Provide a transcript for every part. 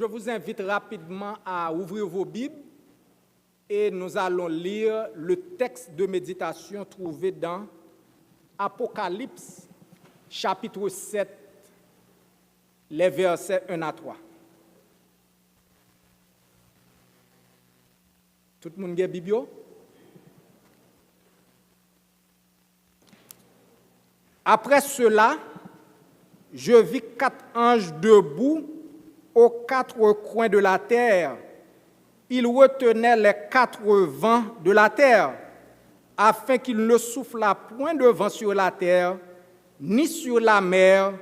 je vous invite rapidement à ouvrir vos Bibles et nous allons lire le texte de méditation trouvé dans Apocalypse, chapitre 7, les versets 1 à 3. Tout le monde a Bible? Après cela, je vis 4 anges debout aux 4 coins de la terre. Ils retenaient les 4 vents de la terre, afin qu'il ne soufflât point de vent sur la terre, ni sur la mer,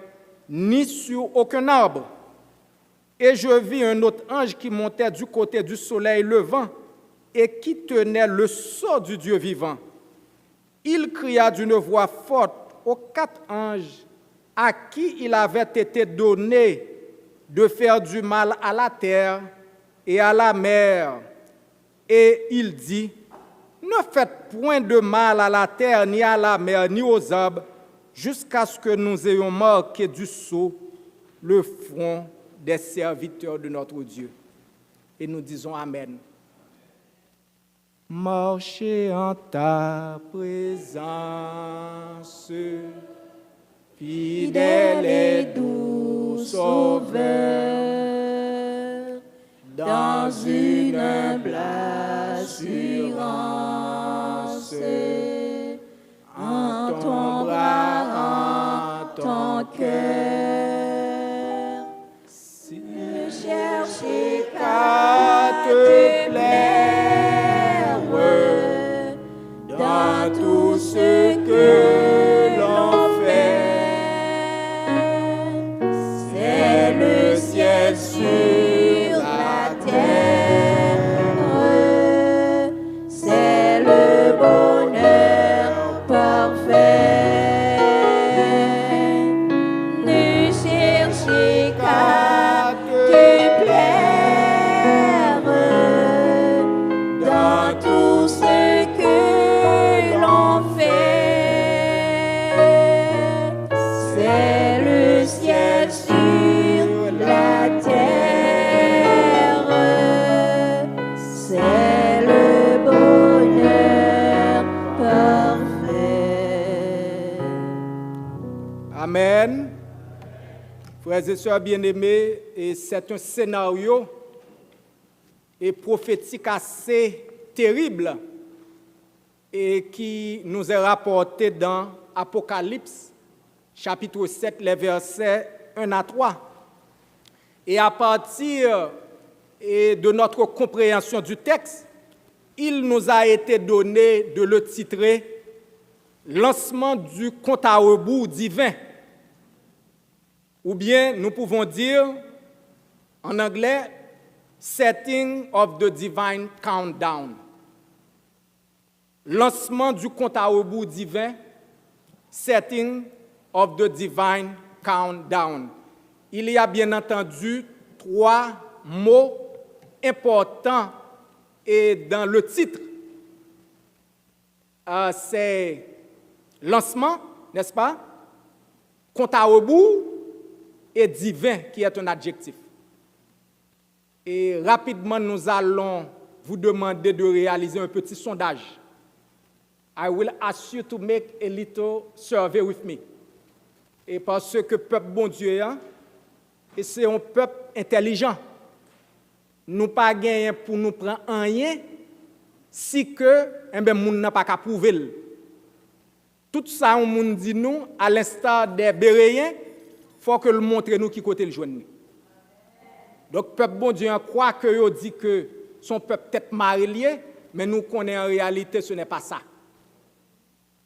ni sur aucun arbre. Et je vis un autre ange qui montait du côté du soleil levant et qui tenait le sceau du Dieu vivant. Il cria d'une voix forte aux 4 anges à qui il avait été donné de faire du mal à la terre et à la mer. Et il dit, ne faites point de mal à la terre, ni à la mer, ni aux arbres, jusqu'à ce que nous ayons marqué du sceau le front des serviteurs de notre Dieu. Et nous disons Amen. Marchez en ta présence, fidèle et doux Sauveur, dans une humble assurance, en ton bras, en ton cœur, si ne cherchez qu'à te plaire, dans tout ce que l'on fait, c'est le ciel sur la terre, c'est le bonheur parfait. Ne cherchez qu'à te plaire dans tout ce que l'on fait, c'est le ciel sur la terre, c'est le bonheur parfait. Amen. Frères et sœurs bien-aimés, et c'est un scénario et prophétique assez terrible et qui nous est rapporté dans Apocalypse, chapitre 7, les versets 1 à 3. Et à partir de notre compréhension du texte, il nous a été donné de le titrer « Lancement du compte à rebours divin ». Ou bien nous pouvons dire en anglais « Setting of the Divine Countdown ». Lancement du compte à rebours divin, setting of the divine countdown. Il y a bien entendu 3 mots importants et dans le titre. C'est lancement, n'est-ce pas? Compte à rebours et divin, qui est un adjectif. Et rapidement, nous allons vous demander de réaliser un petit sondage. I will ask you to make a little survey with me. Et parce que peuple bon Dieu, et c'est un peuple intelligent. Nous pas gagner pour nous prendre rien si que moun n'a pas qu'à prouver. Tout ça on moun dit nous à l'instar des Béréens, faut que le montre nous qui côté le joindre. Donc peuple bon Dieu croit que yo dit que son peuple peut-être marié, mais nous connaissons en réalité ce n'est pas ça.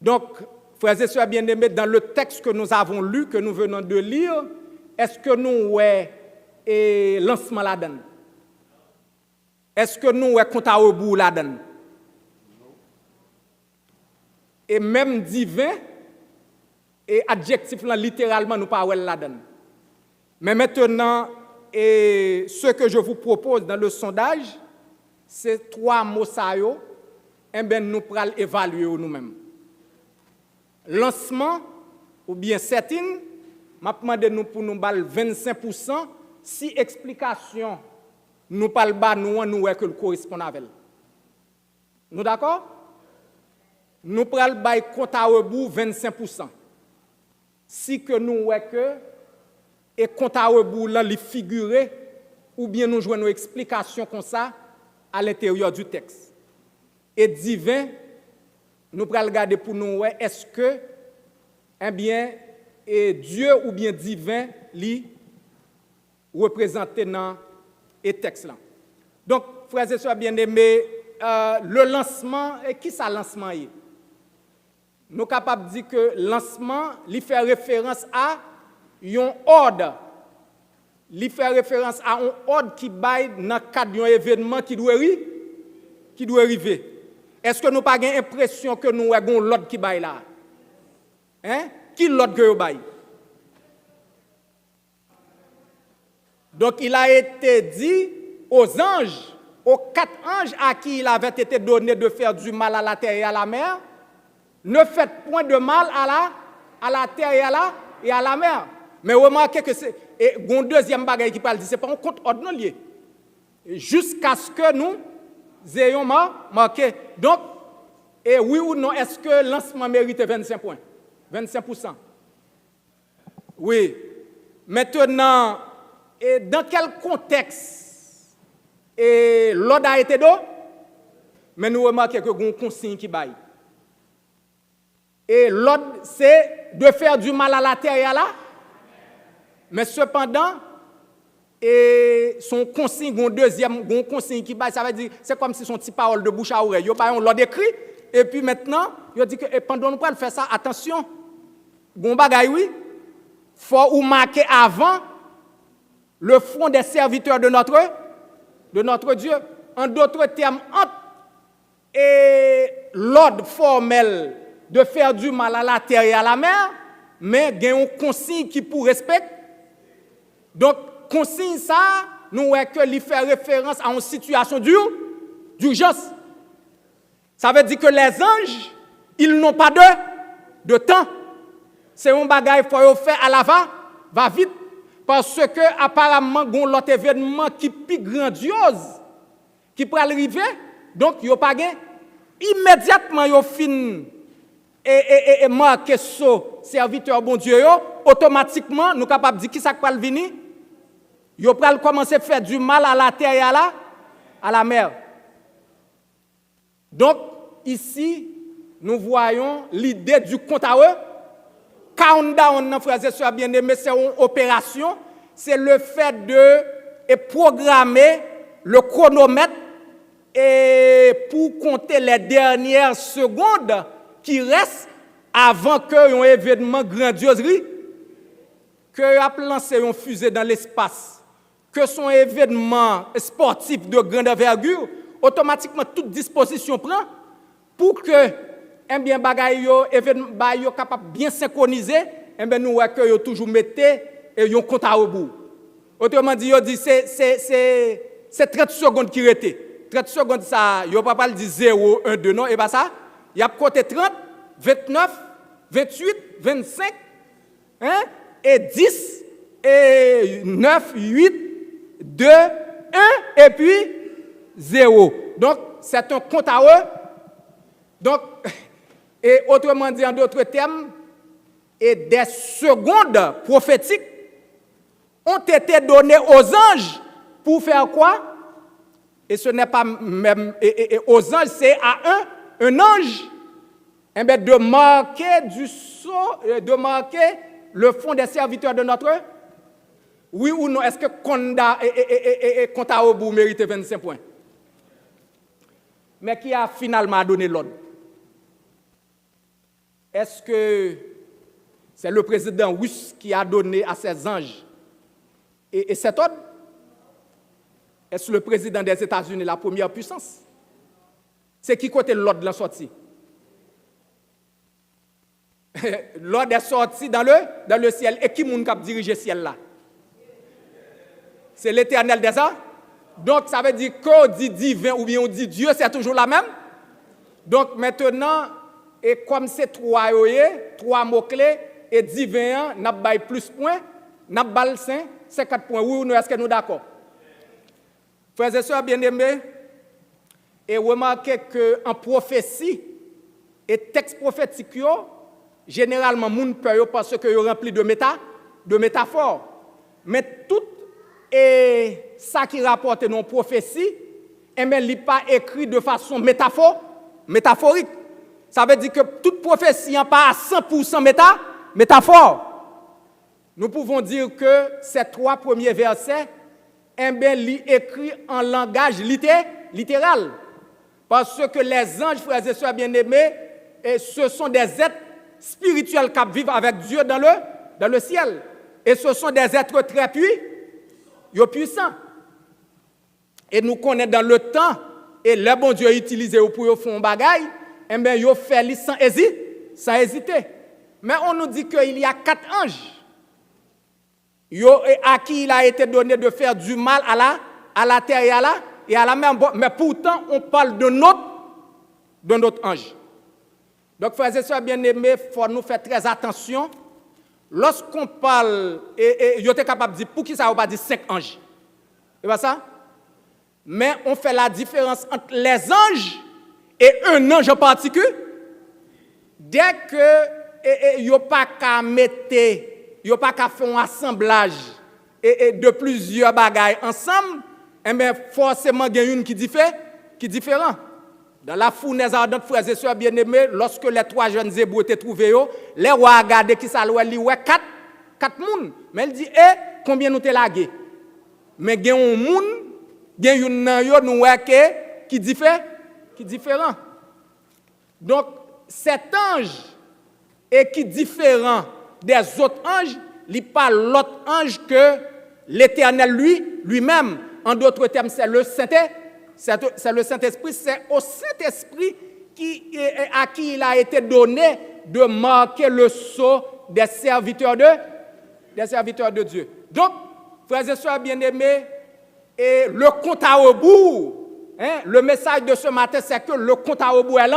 Donc, frères et sœurs bien-aimés, dans le texte que nous avons lu, que nous venons de lire, est-ce que nous avons lancement là-dedans? Est-ce que nous avons compte à rebours là-dedans? Et même divin et adjectif là, littéralement, nous pas là-dedans. Mais maintenant, ce que je vous propose dans le sondage, c'est 3 mots ça yo, et bien nous pourrons évaluer nous-mêmes. Lancement ou bien setting, m'a demandé nous pour nous balle 25% si explication nous parle pas, nous est que le correspond avec. Nous d'accord? Nous prenons le compte à rebours 25%. Si que nous est que et compte à rebours là les figurer ou bien nous jouons nos explications comme ça à l'intérieur du texte. Et divin, nous prenons regarder pour nous est-ce que eh bien et Dieu ou bien divin li représenté dans le texte là. Donc frères et sœurs bien-aimés, le lancement, et qui ça lancement est? Nous sommes capables de dire que le lancement, il fait référence à un ordre. Il fait référence à un ordre qui baille dans le cadre d'un événement qui doit arriver. Est-ce que nous n'avons pas l'impression que nous avons l'ordre qui baille là? Hein? Qui l'ordre que vous baille? Donc il a été dit aux anges, aux 4 anges à qui il avait été donné de faire du mal à la terre et à la mer, ne faites point de mal à la terre et à la mer. Mais remarquez que c'est un deuxième bagage qui parle, c'est pas un compte ordre lié. Jusqu'à ce que nous ayons marqué. Donc, et oui ou non, est-ce que le lancement mérite 25 points? 25%. Oui. Maintenant, et dans quel contexte l'ordre a été donné? Mais nous remarquons que y a une consigne qui baille. Et l'ordre, c'est de faire du mal à la terre et à la. Mais cependant, et son consigne, une deuxième consigne qui baille, ça veut dire, c'est comme si son petit parole de bouche à oreille. Il y a l'ordre écrit, et puis maintenant, il dit que pendant nous pas faire ça, attention, bon bagaille, oui, faut ou marquer avant le front des serviteurs de notre Dieu. En d'autres termes, entre l'ordre formel de faire du mal à la terre et à la mer, mais il y a une consigne qui pour respect. Donc, consigne ça, nous voyons que lui fait référence à une situation d'urgence. Ça veut dire que les anges, ils n'ont pas de temps. C'est un bagage qu'il faut faire à la va vite. Parce que apparemment, il y a l'autre événement qui est plus grandiose, qui peut arriver, donc il n'y a pas de immédiatement, il fin et marquer ce serviteur bon Dieu, automatiquement, nous sommes capables de dire qui ça va venir. Il va commencer à faire du mal à la terre et à la mer. Donc, ici, nous voyons l'idée du compte à eux. Countdown, frères et sœurs bien-aimés, c'est une opération. C'est le fait de programmer le chronomètre et pour compter les dernières secondes qui restent avant qu'un événement grandiose, que a lancé une fusée dans l'espace, que son événement sportif de grande envergure, automatiquement toute disposition prend pour que eh bien bagaille yo événement yo capable bien synchroniser, eh bien nous que yo toujours mettez et yo compte à rebours. Autrement dit, yo dit c'est 30 secondes qui restent. 30 secondes ça, yo pas le dire 0 1 2 non et pas ça. Il y a côté 30, 29, 28, 25 hein et 10 et 9 8 2 1 et puis 0. Donc c'est un compte à eux. Donc et autrement dit, en d'autres termes, et des secondes prophétiques ont été données aux anges pour faire quoi? Et ce n'est pas même aux anges, c'est à un ange de marquer du sceau, de marquer le fond des serviteurs de notre. Oui ou non? Est-ce que compte à rebours mérite 25 points? Mais qui a finalement donné l'ordre? Est-ce que c'est le président russe qui a donné à ses anges et cet ordre? Est-ce le président des États-Unis, la première puissance? C'est qui côté l'ordre de la sortie? L'ordre est sorti dans le ciel. Et qui moun k'ap dirige le ciel là? C'est l'Éternel des arts. Donc ça veut dire qu'on dit divin ou bien on dit Dieu, c'est toujours la même. Donc maintenant, et comme c'est trois mots-clés, et divin, n'a pas plus points, n'a pas le saint, 50 points. Oui ou non, est-ce que nous d'accord? Frères et sœurs bien-aimés, et remarquez qu'en prophétie et texte prophétique, généralement, les gens peur parce que sont remplis de métaphores. Mais tout ça qui rapporte dans la prophétie, il n'est pas écrit de façon métaphorique. Ça veut dire que toute prophétie n'est pas à 100% métaphore. Nous pouvons dire que ces 3 premiers versets, sont écrits en langage littéral. Parce que les anges, frères et sœurs bien-aimés, ce sont des êtres spirituels qui vivent avec Dieu dans le ciel. Et ce sont des êtres très puissants. Et nous connaissons dans le temps, et le bon Dieu utilisé pour faire un bagage, et bien, il fait sans hésiter. Mais on nous dit qu'il y a 4 anges à qui il a été donné de faire du mal à la terre et à la mer. Mais pourtant, on parle de notre ange. Donc, frères et sœurs bien-aimés, il faut nous faire très attention. Lorsqu'on parle, et vous êtes capable de dire, pour qui ça ne va pas dire 5 anges? C'est pas ça? Mais on fait la différence entre les anges et un ange en particulier. Dès que il n'y a pas qu'à mettre, il n'y a pas qu'à faire un assemblage de plusieurs bagailles ensemble, eh bien, forcément, il y a une qui est différente. Dans la fournaise ardente, frères et sœurs bien-aimés, lorsque les 3 jeunes hébreux étaient trouvés, les rois regardent qui ça lui ouais 4 personnes. Mais il dit, combien nous t'es lagué? Mais il y a un monde, il y a une nous qui est différent. Donc, cet ange est qui est différent des autres anges, il n'est pas l'autre ange que l'Éternel lui-même. En d'autres termes, c'est le Saint-Esprit, c'est au Saint-Esprit à qui il a été donné de marquer le sceau des serviteurs de Dieu. Donc, frères et sœurs bien-aimés, et le compte à rebours, le message de ce matin, c'est que le compte à rebours est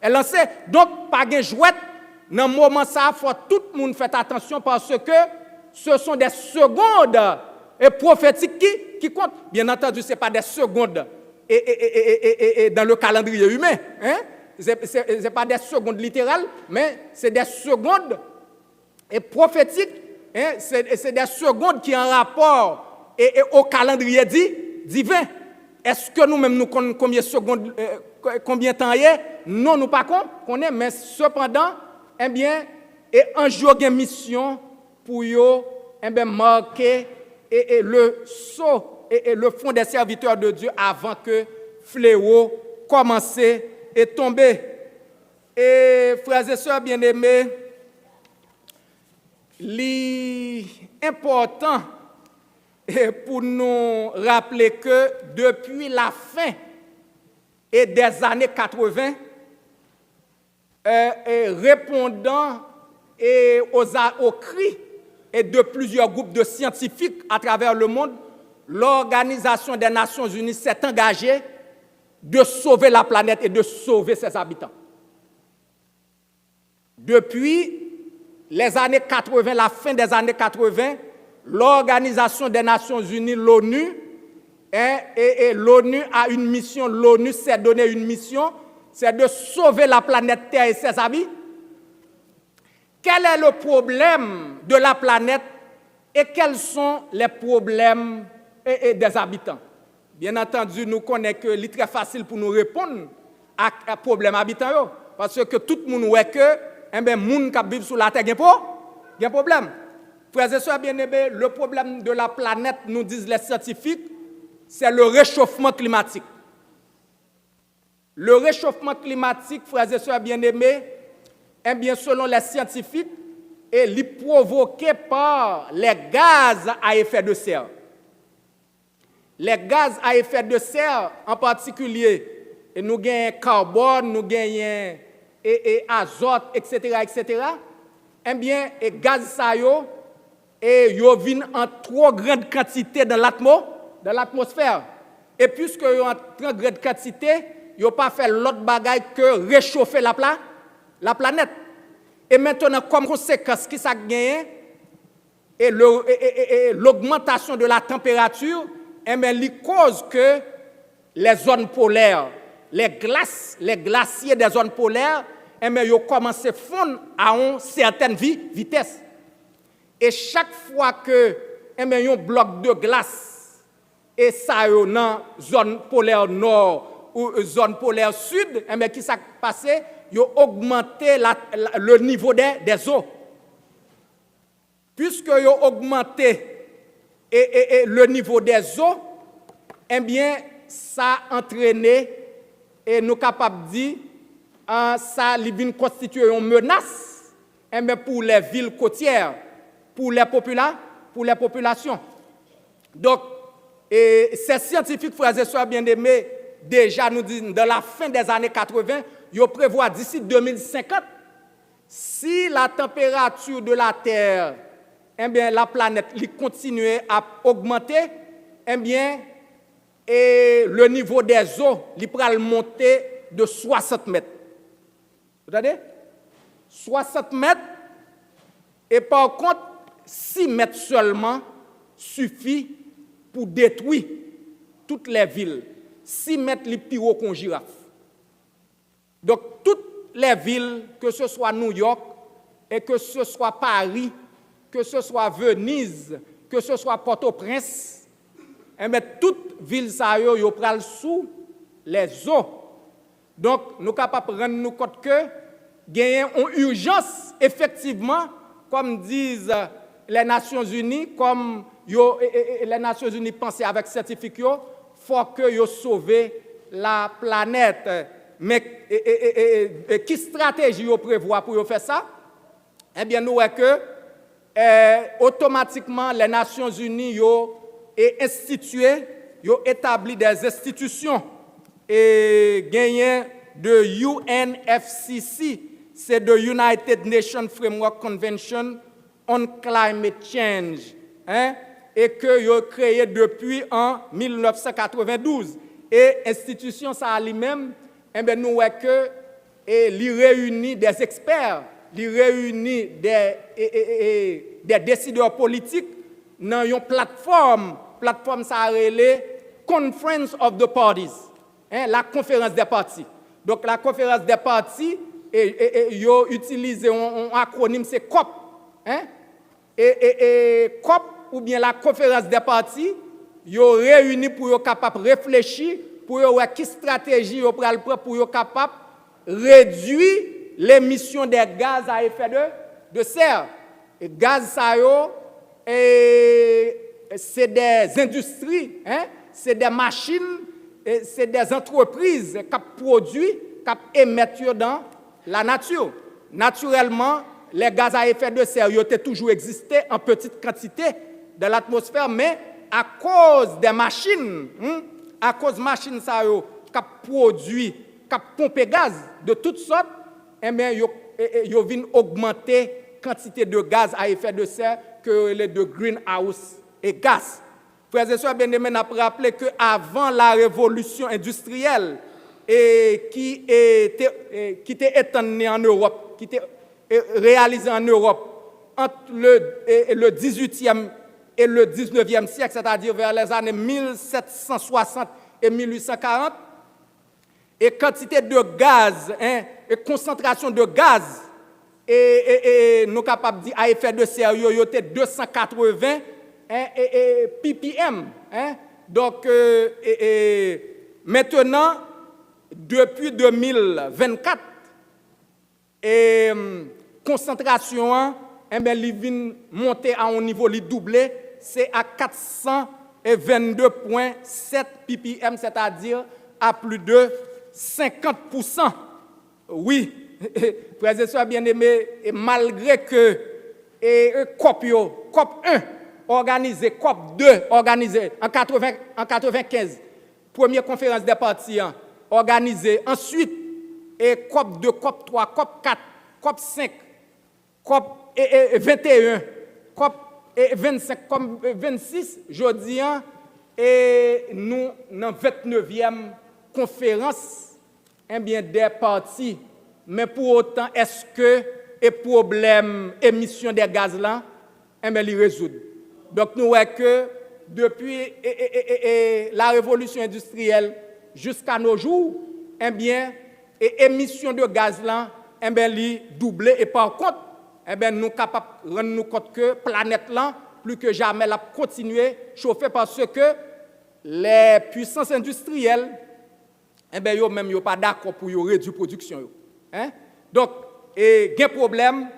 lancé. Donc, pas de jouette, dans le moment ça, il faut tout le monde faire attention parce que ce sont des secondes prophétiques qui comptent. Bien entendu, ce n'est pas des secondes et dans le calendrier humain. Ce n'est pas des secondes littérales, mais c'est des secondes prophétiques. C'est des secondes qui ont un rapport au calendrier divin. Est-ce que nous-mêmes nous connaissons combien de temps il y a? Non, nous ne connaissons pas, mais cependant, eh bien, un jour il y a une mission pour marquer le sceau et le fond des serviteurs de Dieu avant que fléau commence et tomber. Et frères et sœurs bien-aimés, l'important pour nous rappeler que depuis la fin des années 80, répondant aux cris de plusieurs groupes de scientifiques à travers le monde, l'Organisation des Nations Unies s'est engagée de sauver la planète et de sauver ses habitants. Depuis les années 80, la fin des années 80, l'Organisation des Nations Unies, l'ONU, et l'ONU a une mission, l'ONU s'est donné une mission, c'est de sauver la planète Terre et ses habitants. Quel est le problème de la planète et quels sont les problèmes des habitants? Bien entendu, nous connaissons que c'est très facile pour nous répondre à problème habitants, parce que tout le monde voit que les gens qui vivent sur la Terre ont un problème. Frères et sœurs bien-aimés, le problème de la planète, nous disent les scientifiques, c'est le réchauffement climatique. Le réchauffement climatique, frères et sœurs bien-aimés, eh bien, selon les scientifiques, est provoqué par les gaz à effet de serre. Les gaz à effet de serre, en particulier, et nous gagnons carbone, nous gagnons azote, etc., eh bien, et gaz ça yo viennent en trop grande quantité dans l'atmosphère. Et puisque yo en trop grande quantité, yo pas fait l'autre bagaille que réchauffer la planète. Et maintenant, comme conséquence, qui ça gagne, et l'augmentation de la température, elle cause que les zones polaires, les glaciers des zones polaires, ils ont commencé à fondre à une certaine vitesse. Et chaque fois que y a un bloc de glace, et ça dans la zone polaire nord ou zone polaire sud, qui s'est passé, ils ont augmenté le niveau des eaux. Puisque ils ont augmenté le niveau des eaux, eh bien, ça a entraîné, et nous sommes capables de dire, ça a constitué une menace pour les villes côtières, pour les populations. Donc, ces scientifiques, frères et sœurs bien-aimés, déjà nous disent, dans la fin des années 80, ils prévoient d'ici 2050, si la température de la Terre, eh bien, la planète continue à augmenter, eh bien, et le niveau des eaux, il pourra monter de 60 mètres. Vous entendez? 60 mètres, et par contre, 6 mètres seulement suffit pour détruire toutes les villes. 6 mètres, les plus haut qu'une girafe. Donc, toutes les villes, que ce soit New York, et que ce soit Paris, que ce soit Venise, que ce soit Port-au-Prince, mais toutes les villes, ils prennent sous les eaux. Donc, nous sommes capables de rendre compte que il y a une urgence, effectivement, comme disent les Nations Unies, comme les Nations Unies pensent avec scientifiques, il faut que vous sauvent la planète. Mais quelle stratégie vous prévoit pour faire ça? Eh bien, nous voyons que automatiquement, les Nations Unies ont institué, ont établi des institutions et gagné de UNFCCC, c'est the United Nations Framework Convention on Climate Change, et que ont créé depuis en 1992. Et l'institution, ça a lui-même, eh bien, nous voyons que il réunit des experts, il réunit des décideurs politiques dans une plateforme ça a relé Conference of the Parties, la conférence des partis. Donc la conférence des partis, ils ont utilisé un acronyme, c'est COP. COP, ou bien la conférence des partis, ils ont réuni pour être capable de réfléchir, pour voir quelle stratégie ils prennent pour être capable de réduire l'émission des gaz à effet de serre. Et gaz, ça c'est des industries, c'est des machines, c'est des entreprises qui produisent, qui émettent dans la nature. Naturellement, les gaz à effet de serre ont toujours existé en petite quantité dans l'atmosphère, mais à cause des machines, à cause des machines qui produisent, qui pompent gaz de toutes sortes, eh bien, ils viennent augmenter la quantité de gaz à effet de serre que les de greenhouse et gaz. Frères et sœurs, bien-aimés, nous rappelé qu'avant la révolution industrielle qui était étendue en Europe, qui était réalisée en Europe entre le 18e et le 19e siècle, c'est-à-dire vers les années 1760 et 1840, et quantité de gaz, et concentration de gaz, et nous sommes capables de dire à effet de serre, il y a 280 ppm. Donc, maintenant, depuis 2024, concentration, elle monter à un niveau doublé, c'est à 422,7 ppm, c'est-à-dire à plus de 50%. Oui, frères et sœurs bien-aimés, et malgré que COP 1, organisé, COP 2, organisé en 1995, première conférence des partis, organisée, ensuite, et COP 2, COP 3, COP 4, COP 5, COP 21, COP 25, COP 26, jeudi, et nous, dans la 29e conférence, bien des partis, mais pour autant, est-ce que les problèmes émission des gaz là, eh bien, il résout. Donc, nous voyons que depuis la révolution industrielle jusqu'à nos jours, eh bien, émission de gaz là, eh bien, il doublé. Et par contre, eh bien, nous sommes capables de rendre nous compte que la planète là, plus que jamais, elle a continué à chauffer parce que les puissances industrielles, eh bien, ils ne sont pas d'accord pour réduire la production. Hein? Donc, il y a un problème,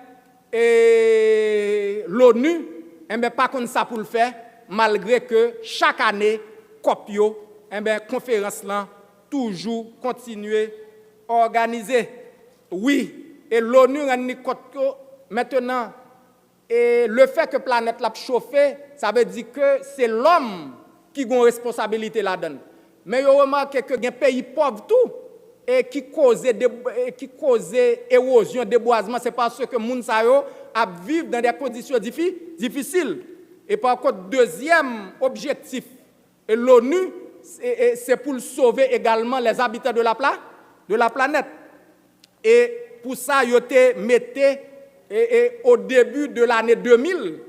et l'ONU, eh bien, pas comme ça pour le faire, malgré que chaque année, COP, eh bien, conférence là, toujours continuer à organiser. Oui, et l'ONU rend compte que maintenant, et le fait que la planète l'a chauffé, ça veut dire que c'est l'homme qui a une responsabilité là-dedans. Mais vous remarquez que les pays pauvres tout et qui cause érosion, déboisement, c'est parce que les gens vivent dans des conditions difficiles. Et par contre, deuxième objectif de l'ONU, c'est pour sauver également les habitants de la planète. Et pour ça, ils ont mis au début de l'année 2000,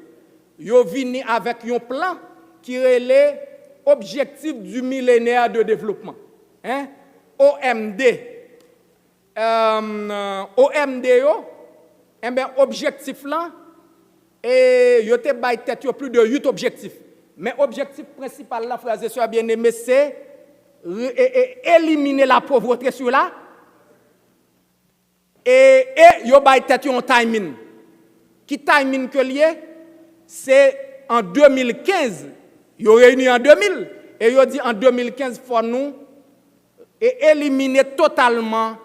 ils ont venu avec un plan qui relève Objectif du millénaire de développement, hein? OMD. OMD, eh bien, objectif là, et il y a plus de 8 objectifs. Mais l'objectif principal, là, frères et sœurs bien-aimés, c'est éliminer la pauvreté sur là. Et il y a un timing. Qui timing que lié? C'est en 2015. Ils ont réuni en 2000 et ils ont dit en 2015, il faut nous éliminer totalement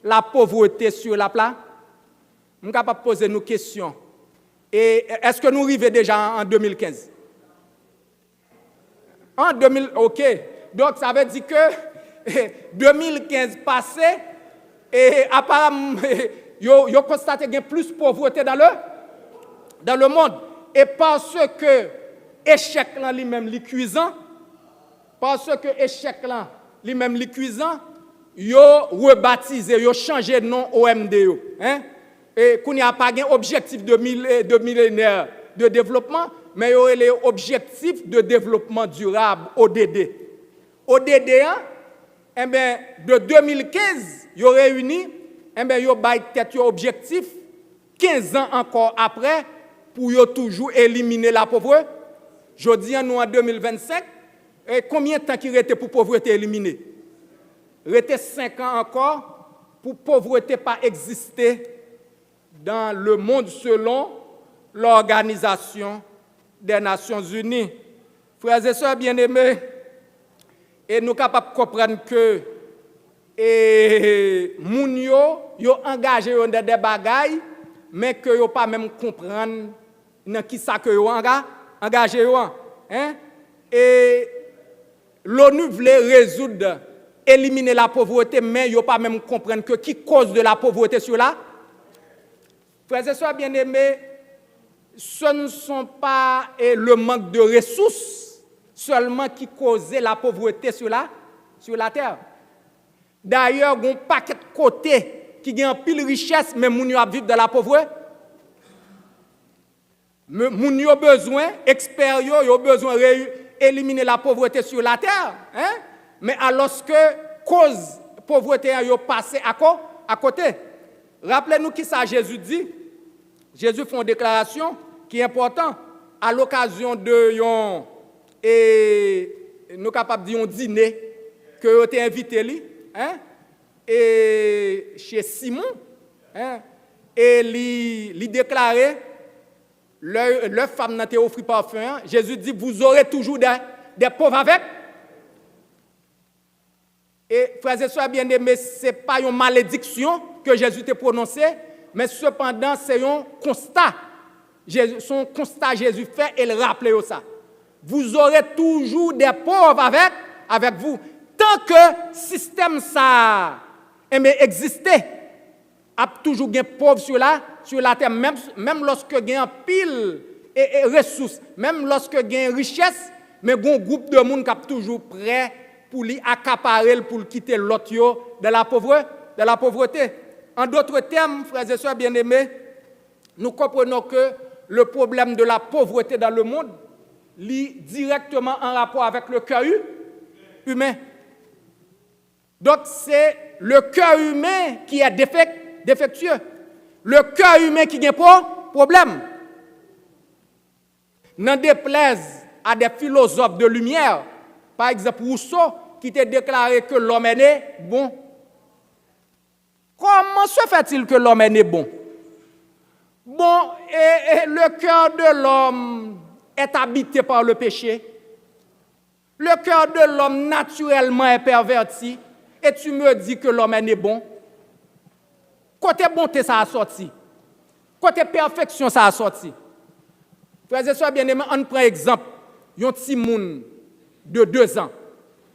la pauvreté sur la planète. Je suis capable de poser nos questions. Et est-ce que nous arrivons déjà en 2015? En 2000, ok. Donc ça veut dire que 2015 passé, et apparemment, ils ont constaté qu'il y a plus de pauvreté dans le monde. Et parce que échec là lui-même li cuisant, parce que échec là lui-même li cuisant, yo rebaptisé, yo changé de nom OMD yo, hein? Et qu'on n'y a pas un objectif de millénaire de développement, mais yo les objectifs de développement durable ODD. ODD eh ben de 2015, yo réuni, eh ben yo bay tête yo objectif 15 ans encore après pour yo toujours éliminer la pauvreté. Je dis nous en 2025, et combien de temps qu'il restait pour pauvreté éliminée? Il restait 5 ans encore pour pauvreté pas exister dans le monde selon l'Organisation des Nations Unies. Frères et sœurs bien-aimés, et nous sommes capables de comprendre que moun yo engagé dans des bagailles, mais que yo pas même comprendre dans qui ça que yo engagé, hein? Et l'ONU voulait résoudre, éliminer la pauvreté, mais ils n'ont pas même comprendre que qui cause de la pauvreté sur là. Frères et sœurs bien-aimés, ce ne sont pas le manque de ressources seulement qui cause la pauvreté sur la terre. D'ailleurs, il y a un paquet de côtés qui ont pile richesse, mais moun yo vivent dans la pauvreté. Moun yo besoin, experts yo besoin d'éliminer la pauvreté sur la terre, hein? Mais alors que cause pauvreté yo passé à côté. Rappelez-nous qui ça Jésus dit. Jésus fait une déclaration qui est importante à l'occasion de nous capables de dire un dîner que vous avez invité lui, hein? Et chez Simon, hein? Et lui déclarer leur femme n'a été offert parfum. Jésus dit vous aurez toujours des pauvres avec. Et frères et sœurs bien-aimés, ce n'est pas une malédiction que Jésus t'a prononcée, mais cependant c'est un constat. Son constat Jésus fait et il rappelle ça. Vous aurez toujours des pauvres avec vous. Tant que le système ça existait, il y a toujours des pauvres sur la terre, même lorsque il y a pile et ressources, même lorsque il y a richesse, mais il y a un groupe de monde qui est toujours prêt pour lui accaparer, pour quitter l'autre de la pauvreté. En d'autres termes, frères et sœurs bien-aimés, nous comprenons que le problème de la pauvreté dans le monde est directement en rapport avec le cœur humain. Donc c'est le cœur humain qui est défectueux. Le cœur humain qui n'a pas problème. N'en déplaise à des philosophes de lumière, par exemple Rousseau, qui t'a déclaré que l'homme est né bon. Comment se fait-il que l'homme est né bon? Bon, et le cœur de l'homme est habité par le péché. Le cœur de l'homme naturellement est perverti. Et tu me dis que l'homme est né bon. Côté bonté, ça a sorti. Côté perfection, ça a sorti. Frères et sœurs bien-aimés, on prend exemple. Un petit moun de 2 ans.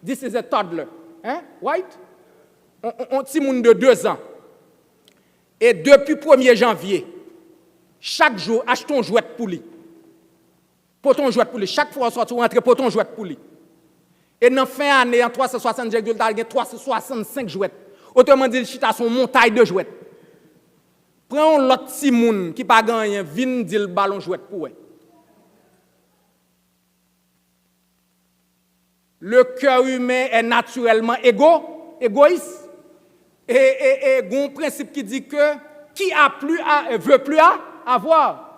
This is a toddler. Hein? Right? Un petit moun de 2 ans. Et depuis 1er janvier, chaque jour, achetons un jouet pour lui. Poton jouet pour lui. Chaque fois, on rentre, poton jouet pour lui. Et dans la fin d'année, en 360 jours, il y a 365 jouets. Autrement dit, il y a son montagne de jouets. Prends l'autre petit moun qui n'a pas gagné, viens dire le ballon jouet pour lui. Le cœur humain est naturellement égoïste. Et il y a un principe qui dit que qui a plus veut plus avoir.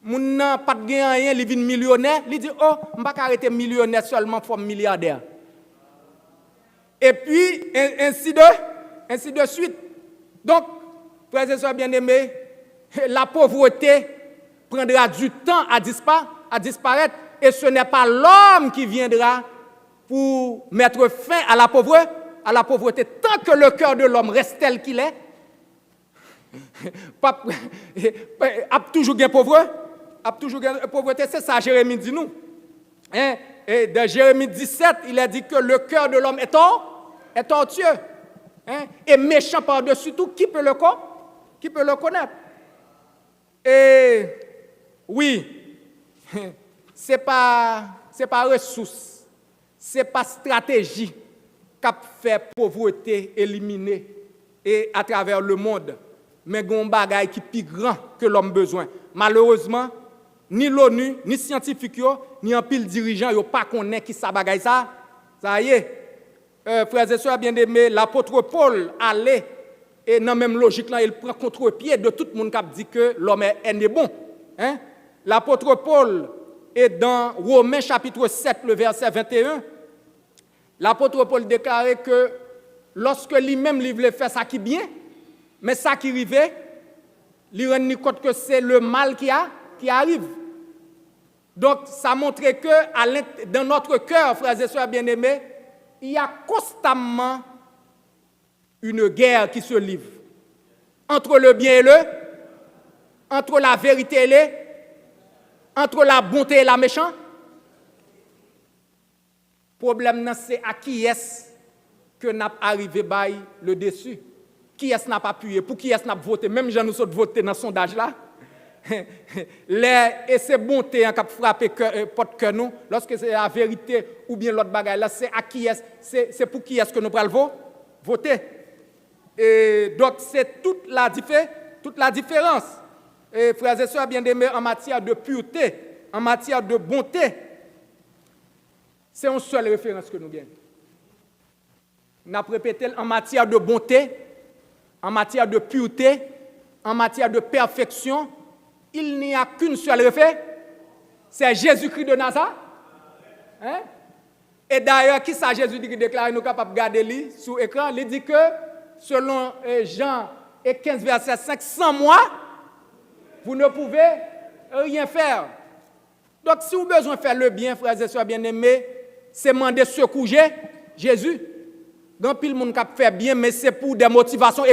Moun n'a pas de rien, il vient millionnaire, il dit oh, je ne vais pas arrêter millionnaire seulement pour milliardaire. Et puis ainsi de suite. Donc, frères et sœurs bien-aimés, la pauvreté prendra du temps à disparaître et ce n'est pas l'homme qui viendra pour mettre fin à la pauvreté. Tant que le cœur de l'homme reste tel qu'il est, a toujours bien pauvreté, c'est ça Jérémie dit nous. Hein? Et dans Jérémie 17, il a dit que le cœur de l'homme est tortueux. Hein? Et méchant par-dessus tout, qui peut le connaître? Et oui, c'est pas ressource, c'est pas stratégie qu'a fait pauvreté éliminer et à travers le monde, mais il y a un bagage qui est plus grand que l'homme besoin. Malheureusement, ni l'ONU, ni scientifiques, ni un pile dirigeant, ils ne pas connaître qui ça bagaille ça. Ça y est. Frères et sœurs bien-aimés, l'apôtre Paul allait et dans la même logique là, il prend contre-pied de tout le monde qui dit que l'homme est né bon. Hein? L'apôtre Paul est dans Romains chapitre 7, le verset 21. L'apôtre Paul déclarait que lorsque lui-même il voulait faire ça qui bien, mais ça qui arrivait, il rend compte que c'est le mal qui arrive. Donc, ça montre que dans notre cœur, frères et sœurs bien-aimés, il y a constamment une guerre qui se livre entre le bien et entre la vérité et entre la bonté et la méchante. Le problème, c'est à qui est-ce que nous arrivé par le dessus. Qui est-ce n'a pas appuyé? Pour qui est-ce n'a pas voté? Même si nous sommes votés dans ce sondage-là. Et c'est bonté qui a frappé porte que nous, lorsque c'est la vérité ou bien l'autre bagaille là, c'est à qui est-ce, c'est pour qui est-ce que nous allons voter. Et donc c'est toute la différence. Et frères et sœurs bien-aimés, en matière de pureté, en matière de bonté, c'est une seule référence que nous gagnons. Nous avons répété en matière de bonté, en matière de pureté, en matière de perfection, il n'y a qu'une seule référence, c'est Jésus-Christ de Nazareth. Hein? Et d'ailleurs, qui ça Jésus dit qui déclare, nous sommes capables de regarder sur l'écran, il dit que, selon Jean 15, verset 5, sans moi, vous ne pouvez rien faire. Donc, si vous avez besoin de faire le bien, frères et sœurs bien-aimés, c'est demander secours Jésus. Grand pile monde qui fait bien, mais c'est pour des motivations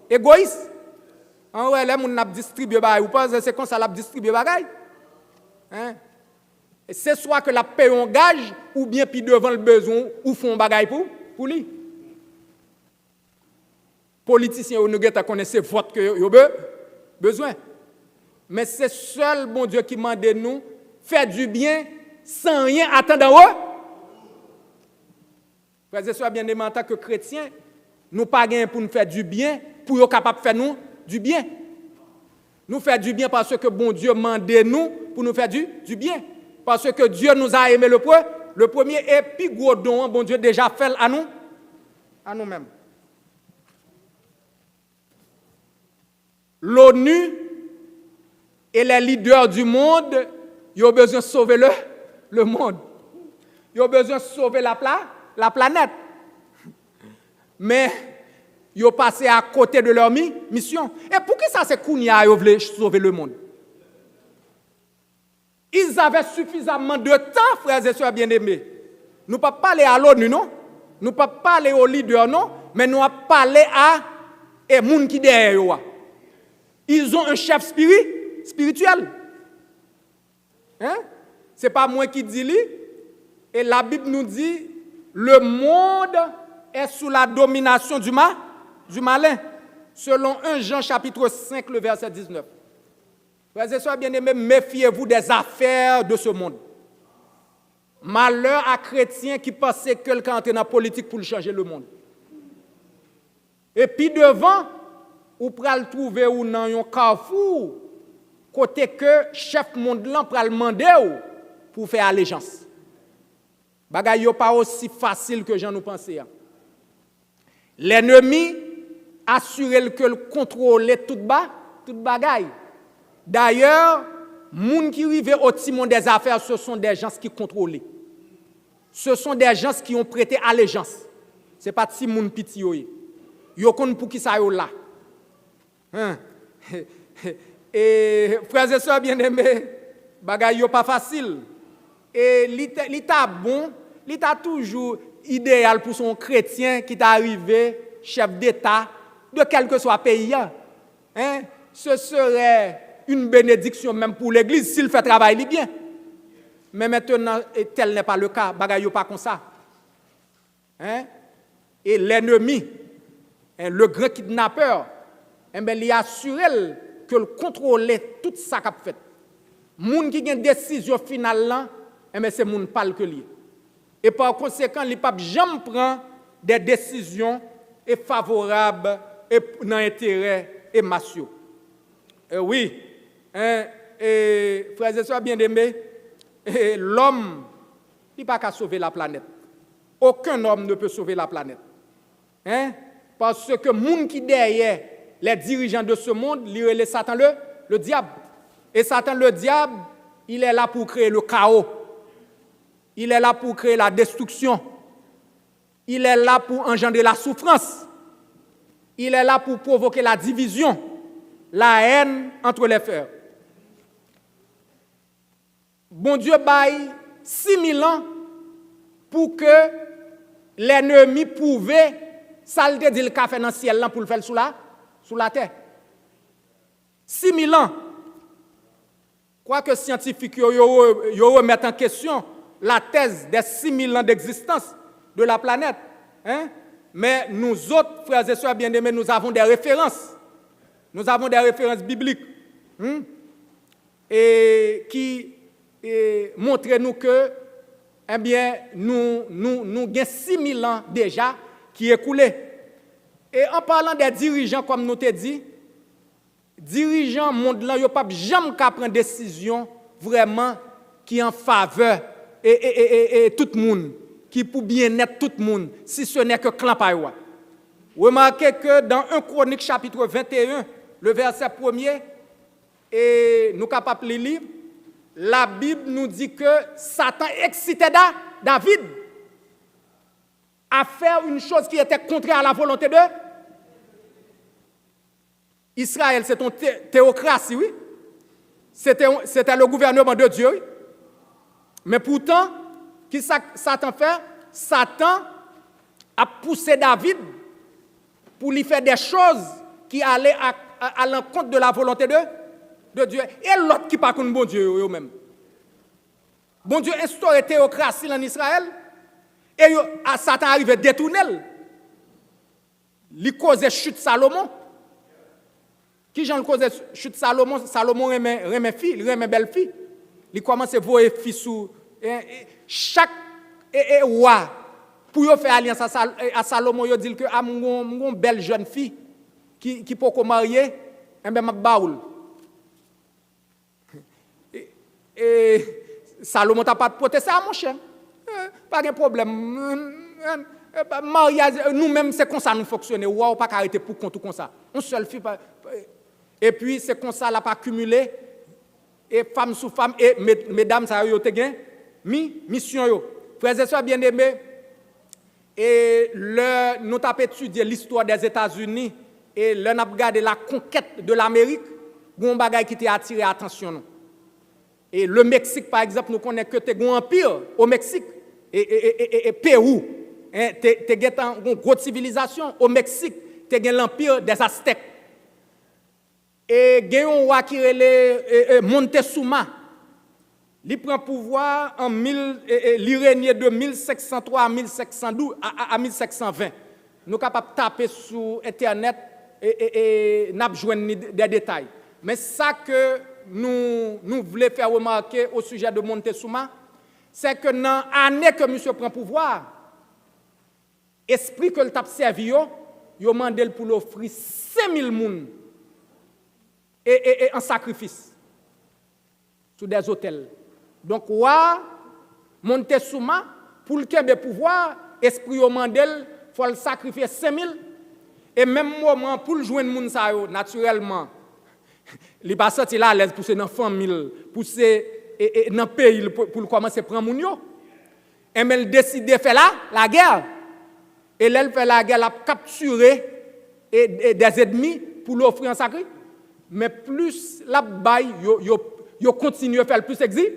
égoïstes. En vrai, les gens qui distribuent des ou pas, c'est comme ça qu'ils distribuent des bagages. Hein? C'est soit que la paye un gage, ou bien puis devant le besoin, ou font un bagage pour lui. Politiciens, nous connaissons vote que vous avez besoin. Mais c'est seul bon Dieu qui demande de nous faire du bien sans rien attendre en haut. Frères et sœurs bien-aimés, en tant que chrétiens, nous ne pas pour nous faire du bien, pour être capable de faire nous du bien. Nous faire du bien parce que bon Dieu mandait nous pour nous faire du bien. Parce que Dieu nous a aimé le premier et puis gros don, bon Dieu déjà fait à nous-mêmes. L'ONU et les leaders du monde, ils ont besoin de sauver le monde. Ils ont besoin de sauver la planète. Mais ils ont passé à côté de leur mission. Et pour qui ça c'est Kounia qui voulait sauver le monde? Ils avaient suffisamment de temps, frères et sœurs bien-aimés. Nous ne pouvons pas parler à l'ONU, non? Nous ne pouvons pas parler aux leaders, non? Mais nous allons parler à les gens qui sont derrière. Ils ont un chef spirituel. Hein? Ce n'est pas moi qui dis. Et la Bible nous dit, le monde est sous la domination du malin. Selon 1 Jean chapitre 5, le verset 19. Frères et sœurs bien-aimés, méfiez-vous des affaires de ce monde. Malheur à chrétiens qui pensent que quelqu'un entre dans la politique pour changer le monde. Et puis devant, ou pral trouver ou dans un carrefour, côté que chef monde là pral demander pour faire allégeance. Bagay yo pas aussi facile que j'en nous pensais. L'ennemi assure que le contrôle tout bagaille. D'ailleurs, moun qui rive au timon des affaires, ce sont des gens qui contrôlent. Ce sont des gens qui ont prêté allégeance. Ce n'est pas si moun piti yo. Yo kon pour qui ça yo là. Et frères et sœurs bien-aimés, bagay yo pas facile. Et l'état bon, l'état toujours idéal pour son chrétien qui est arrivé chef d'État de quel que soit pays. Hein? Ce serait une bénédiction même pour l'Église s'il fait travail bien. Mais maintenant, tel n'est pas le cas. Bagay yo pas comme ça. Hein? Et l'ennemi, le grand kidnappeur, il a assuré que le contrôler tout ça qu'a fait. Moun qui a une décision finale là, c'est moun parle que lui. Et par conséquent, il ne peut jamais prendre des décisions favorables et dans l'intérêt et massio. Oui, frères et sœurs bien-aimés, l'homme il n'a pas qu'à sauver la planète. Aucun homme ne peut sauver la planète. Hein? Parce que moun qui derrière les dirigeants de ce monde, il est Satan le diable. Et Satan le diable, il est là pour créer le chaos. Il est là pour créer la destruction. Il est là pour engendrer la souffrance. Il est là pour provoquer la division, la haine entre les frères. Bon Dieu baille 6000 ans pour que l'ennemi pouvait salte dit le café dans le ciel pour le faire sous la terre. 6000 ans. Quoi que scientifiques remettent en question la thèse des 6000 ans d'existence de la planète. Hein? Mais nous autres, frères et sœurs bien-aimés, nous avons des références. Nous avons des références bibliques et qui montrent nous que eh bien, nous avons 6000 ans déjà qui écoulés. Et en parlant des dirigeants, comme nous t'ai dit, dirigeants monde là, ils ne peuvent jamais prendre décision vraiment qui en faveur et tout le monde, qui pour bien-être tout le monde, si ce n'est que clan païwa. Remarquez que dans 1 Chronique chapitre 21, le verset 1er, et nous capables de lire, la Bible nous dit que Satan excitait David à faire une chose qui était contraire à la volonté de Israël. C'est une théocratie, oui. C'était le gouvernement de Dieu, oui. Mais pourtant, qu'est-ce que Satan fait? Satan a poussé David pour lui faire des choses qui allaient à l'encontre de la volonté de Dieu. Et l'autre qui pas contre bon Dieu eux-mêmes. Bon Dieu instaure théocratie en Israël et Satan arrive à détourner. Il cause chute Salomon. Qui j'en cause chute Salomon? Salomon remet fille, il remet belle fille. Il commence à voir fille sous chaque roi pour faire alliance à Salomon, il dit que mon belle jeune fille qui peut marier, et bien m'a baoul. Salomon t'a pas protesté, mon cher. Pas de problème. Mariage, nous-mêmes, c'est comme ça nous fonctionnons. Ou pas arrêter pour compte comme ça. On seule fille. Et puis, c'est comme ça, la pas cumulé. Et femme sous femme, et mesdames, ça y est, mission. Frères et sœurs bien-aimés, et nous avons étudié l'histoire des États-Unis et nous avons regardé la conquête de l'Amérique, un bagage qui a attiré l'attention. Et le Mexique, par exemple, nous connaissons que tu as un empire au Mexique et Pérou. Tu as une grosse civilisation. Au Mexique, tu as l'empire des Aztèques. Et il y a un roi qui est Montezuma. Il prend pouvoir en régné de 1503 à 1512 à 1520. Nous sommes capables de taper sur Internet et nous joindre des détails. Mais ça que nous voulons faire remarquer au sujet de Montezuma, c'est que dans l'année que monsieur prend pouvoir, esprit que le t'a servi, il a demandé pour l'offrir 5000 personnes et en sacrifice sur des hôtels. Donc, Montezuma, pour le pouvoir, esprit au mandel, il faut le sacrifier 5000. Et même moment, pour le joindre moun sa yo, naturellement, il n'est pas sorti là à l'aise pour dans la famille, pour dans le pays, pour commencer à prendre moun yo. Et mais il décide de faire la guerre. Et là, il fait la guerre, il a capturé des ennemis pour l'offrir en sacrifice. Mais plus la baille, yo continue à faire le plus exil.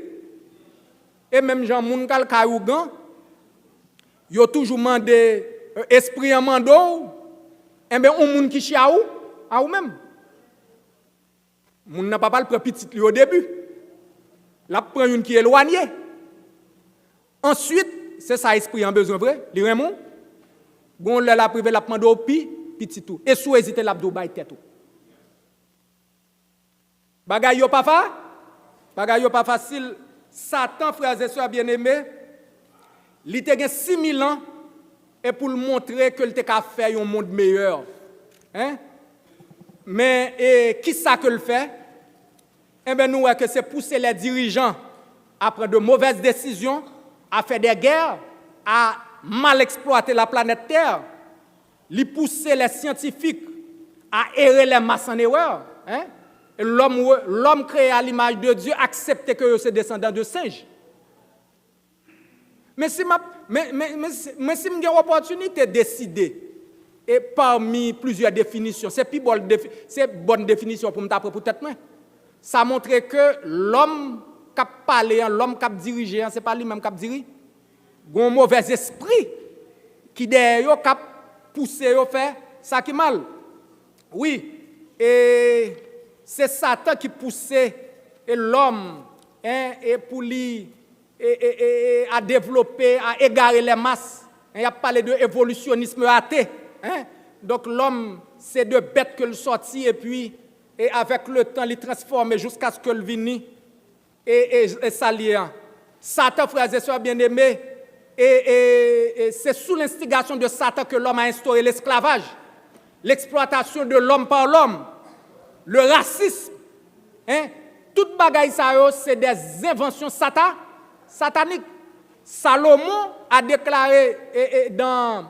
Et même Jean Mounkal Kaougan, yo toujours mandé esprit en mando, et bien on moun qui chiaou à ou même. Moun n'a pas le petit au début. La prend une qui est éloignée. Ensuite, c'est ça esprit en besoin vrai, li Raymond. Gon la privé la prendre au petit tout. Et sous hésiter l'abdou bay tête tout. Bagay yo pas facile. Satan, frères et sœurs bien-aimés, il a 6000 ans et pour le montrer que il a fait un monde meilleur. Hein? Mais qui ça que le fait? Eh bien, nous voyons que c'est pousser les dirigeants à prendre de mauvaises décisions, à faire des guerres, à mal exploiter la planète Terre, li pousser les scientifiques à errer les masses en erreur. Hein? L'homme créé à l'image de Dieu accepte que c'est descendant de singes. Mais si j'ai une opportunité de décider, et parmi plusieurs définitions, c'est bonne définition pour me taper pour tête. Ça montre que l'homme qui a parlé, l'homme qui a dirigé, ce n'est pas lui-même qui a dirigé. Il y a un mauvais esprit qui derrière a poussé à faire ça qui est mal. Oui, et c'est Satan qui poussait l'homme et pour lui à développer, à égarer les masses. Il a parlé de évolutionnisme athée. Donc l'homme, c'est de bête que le sortit et puis avec le temps, il transforme jusqu'à ce que le vini et s'allie. Satan, frères et sœurs bien-aimés, et c'est sous l'instigation de Satan que l'homme a instauré l'esclavage, l'exploitation de l'homme par l'homme. Le racisme, toute bagaille ça, c'est des inventions sataniques. Salomon a déclaré dans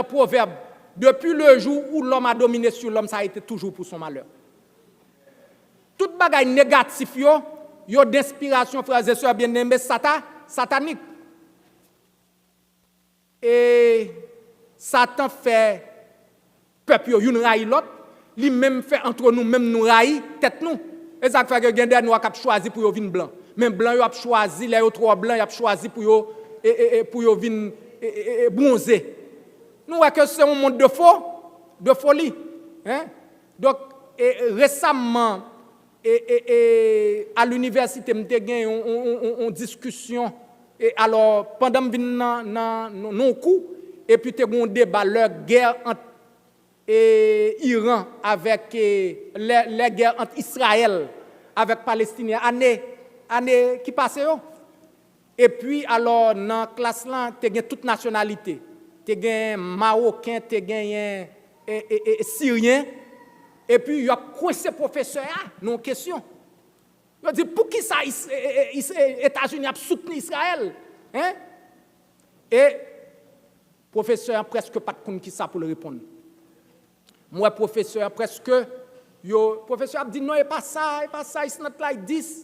Proverbe, depuis le jour où l'homme a dominé sur l'homme, ça a été toujours pour son malheur. Toute bagaille négative, yo d'inspiration, frères et sœurs bien-aimés, satanique. Et Satan fait peuple une raille l'autre. Lui-même fait entre nous-mêmes nous railler tête nous. Et ça fait que gender nous a choisi pour yo vin blanc. Même blanc yo a choisi les trois blancs yo a choisi pour yo vin bronzer. Nous voyons que c'est un monde de folie. Donc récemment à l'université m'te gagné une discussion et alors pendant non coup et puis te gon débat leur guerre entre Iran avec les guerres entre Israël avec Palestiniens année qui passe et puis alors dans classe là tu as toute nationalité tu as marocain tu as syrien et puis il y a coincé professeur non question Ils disent, pour qui ça, les États-Unis ont soutenu Israël? Hein? Et le professeur presque pas de qui ça pour le répondre. Moi, professeur, presque, le professeur a dit, non, c'est pas ça, it's not like this.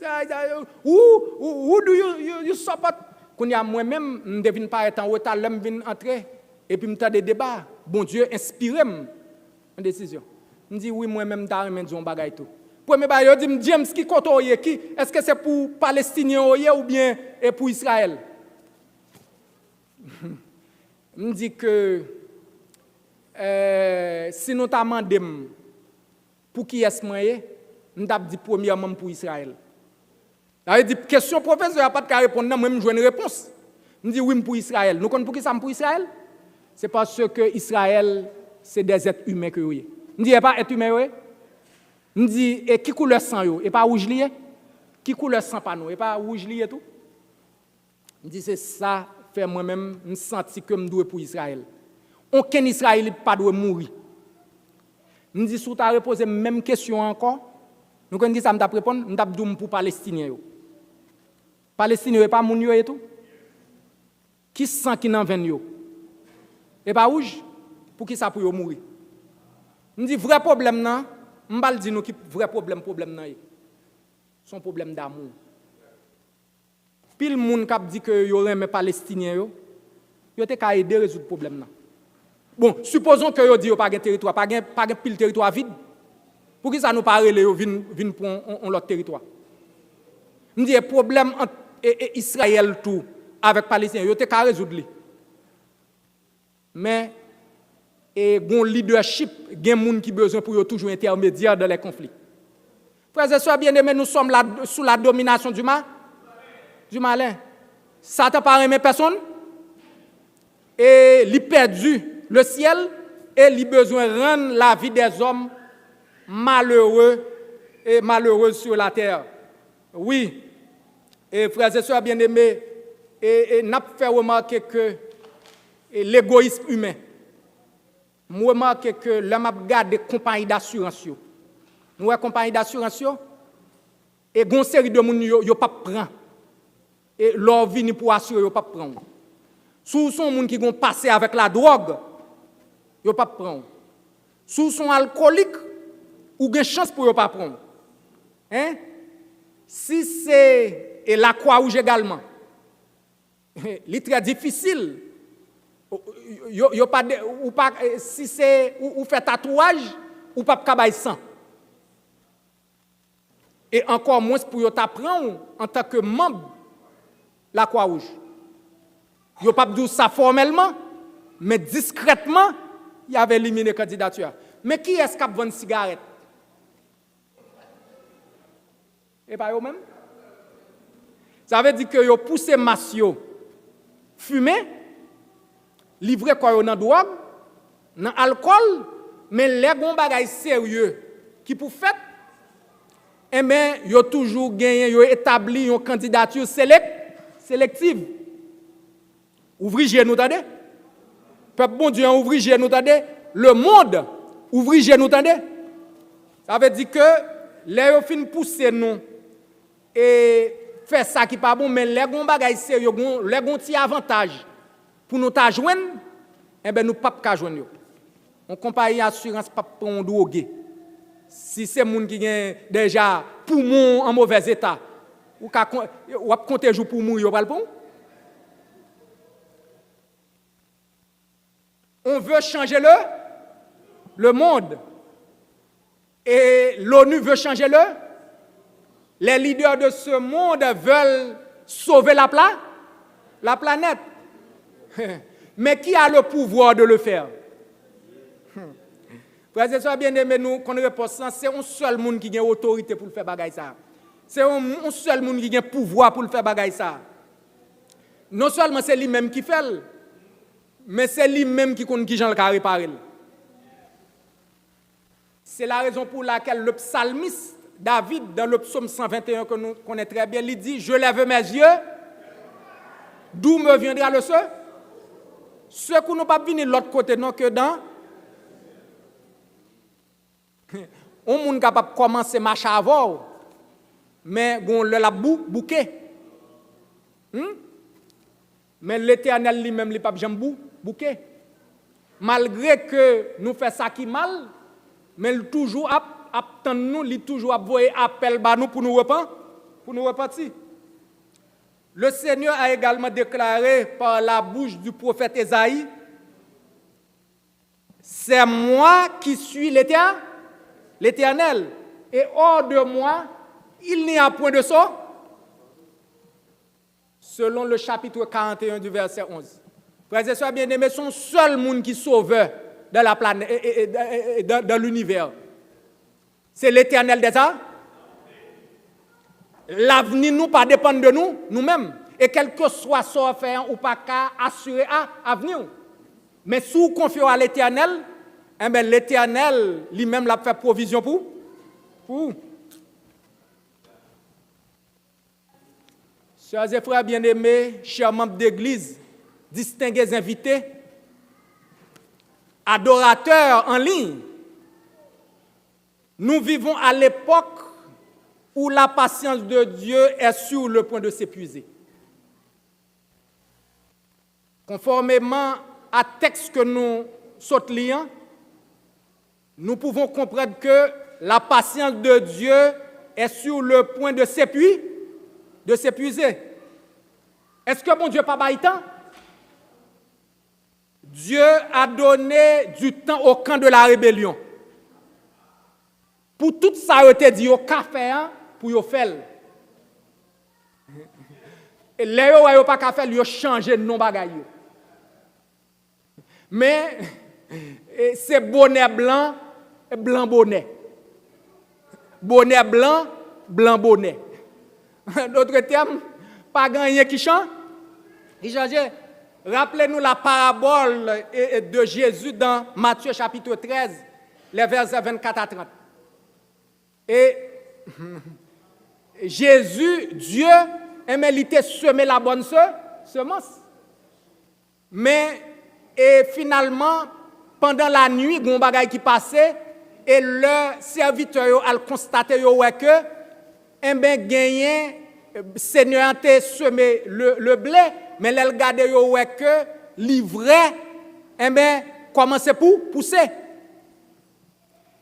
Who do you support? Quand moi-même, je ne devine pas être en retard, je viens entrer, et puis je me des débats. Bon Dieu, inspirez-moi en décision. Je dis, oui, moi-même, je vais dire un bagage tout. Premier bagage, je dis, James, qui compte qui? Est-ce que c'est pour les Palestiniens ou bien pour Israël? Je dis que si nous t'avons demandé pour qui est-ce que je dis premièrement pour Israël. Je dis, question professeur, il n'y a pas de cas répondre, moi je une réponse. Je dis oui pour Israël. Nous connaissons pour qui ça pour Israël? C'est parce que Israël, c'est des êtres humains que vous voyez. Je dis, il n'y a pas d'être humain, je dis, et qui couleur sang yo? Et pas rouge lié? Qui couleur sang pas nous? Et pas rouge lié tout? Je dis, c'est ça, fait moi-même, je sens que je dois pour Israël. Aucun Israélite pas doit mourir. Je dis, si tu as reposé la même question encore, nous connaissons ça, je répondre, je dis pour les Palestiniens. Les Palestiniens, et pas moun yo et tout? Qui sent qui n'en vient yo? Et pas rouge? Pour qui ça pour mourir? Je dis, vrai problème, non? Je ne vais pas dire que vrai problème, son problème d'amour. Puis le monde qui dit que y aurait mes Palestiniens, il a qu'à aider à résoudre le problème. Bon, supposons que vous dites qu'il n'y a pas de territoire, pas de pile territoire vide. Pour qui ça nous parle de venir pour l'autre territoire? Je dis, le problème entre Israël tout avec les Palestiniens, il y a qu'à résoudre. Mais et bon leadership, il y a des gens qui ont besoin pour toujours intermédiaire dans les conflits. Frères et sœurs bien-aimés, nous sommes là sous la domination du malin. Satan pas aimé personne et il a perdu le ciel et il a besoin de rendre la vie des hommes malheureux et malheureuses sur la terre. Oui, et frères et sœurs bien-aimés, et n'a fait remarquer que l'égoïsme humain. Moi, remarque que l'homme a gardé compagnie d'assurance. Nous avons compagnie d'assurance et une série de gens qui ne pas prendre. Et leur vie pour assurer, ils ne pas prendre. Si sont gens qui ont passé avec la drogue, ils ne pas prendre. Si sont alcooliques, ou une chance pour ne pas prendre. Hein? Si c'est la Croix-Rouge également, c'est très difficile. Si c'est ou fait tatouage ou pas de sang. Et encore moins pour t'apprendre en tant que membre la Croix-Rouge. Yo pas dire ça formellement, mais discrètement, il y avait éliminé la candidature. Mais qui est-ce qui a vendu cigarette? Et pas eux-mêmes? Ça veut dire que yo poussé massio fumer, livré quoi dans drogue, dans alcool, mais les bons bagages sérieux qui pour fait, eh bien, yo toujours gagné, yo établi une candidature sélective. Ouvrez genou tendez. Peuple bon Dieu, ouvrez genou tendez. Le monde ouvrez genou tendez. Ça veut dire que les yo fin pousser nous et faire ça qui pas bon, mais les bons bagages sérieux, les bons petit avantage pour nous ta joindre, eh ben nous pas ka joindre. On compagnie assurance pas prendre drogué. Si c'est moun qui ont déjà poumon en mauvais état, ou compter jour pour mourir, pas le bon. On veut changer le monde. Et l'ONU veut changer les leaders de ce monde veulent sauver la planète. Mais qui a le pouvoir de le faire? Frères et sœurs bien-aimés, nous connaissons ça, c'est un seul monde qui a autorité pour faire bagaille ça. C'est un seul monde qui a pouvoir pour faire bagaille ça. Non seulement c'est lui-même qui fait, mais c'est lui-même qui connaît qui j'en le réparer. C'est la raison pour laquelle le psalmiste David, dans le psaume 121 que nous connaissons très bien, il dit « Je lève mes yeux, d'où me viendra le seul ?» Ce que nous ne pas venir de l'autre côté, non que dans. On est capable de commencer à marcher avant, mais on l'a bouqué. Mais l'Éternel lui-même, il n'a pas jamais bouqué. Malgré que nous faisons ça qui mal, mais il toujours attend nous, il toujours envoyé appel à nous pour nous repentir. Le Seigneur a également déclaré par la bouche du prophète Ésaïe, c'est moi qui suis l'Éternel, et hors de moi, il n'y a point de sort. Selon le chapitre 41 du verset 11. Frères et sœurs bien-aimés, son seul monde qui sauve dans la planète et dans l'univers, c'est l'Éternel des arts. L'avenir nous pas dépend de nous-mêmes. Et quel que soit ce qu'on fait ou pas qu'à assurer à venir. Mais si vous confiez à l'Éternel, eh bien, l'Éternel lui-même l'a fait provision pour vous. Chers et frères bien-aimés, chers membres d'église, distingués invités, adorateurs en ligne, nous vivons à l'époque où la patience de Dieu est sur le point de s'épuiser. Conformément à texte que nous lions, nous pouvons comprendre que la patience de Dieu est sur le point de s'épuiser. Est-ce que mon Dieu n'a pas de temps? Dieu a donné du temps au camp de la rébellion. Pour tout ça, il a dit au café pour le faire. Et les gens n'ont pas qu'à faire, ils ont changé de nom bagaille. Mais c'est bonnet blanc, blanc bonnet. Bonnet blanc, blanc bonnet. D'autres termes, pas gagné qui change. Rappelez-nous la parabole de Jésus dans Matthieu chapitre 13, les versets 24 à 30. Et Jésus, Dieu, il était semé la bonne semence. Mais finalement, pendant la nuit, il y a un bagage qui passait et le serviteur a constaté que le Seigneur a semé le blé, mais il a regardé que l'ivraie commençait à pousser.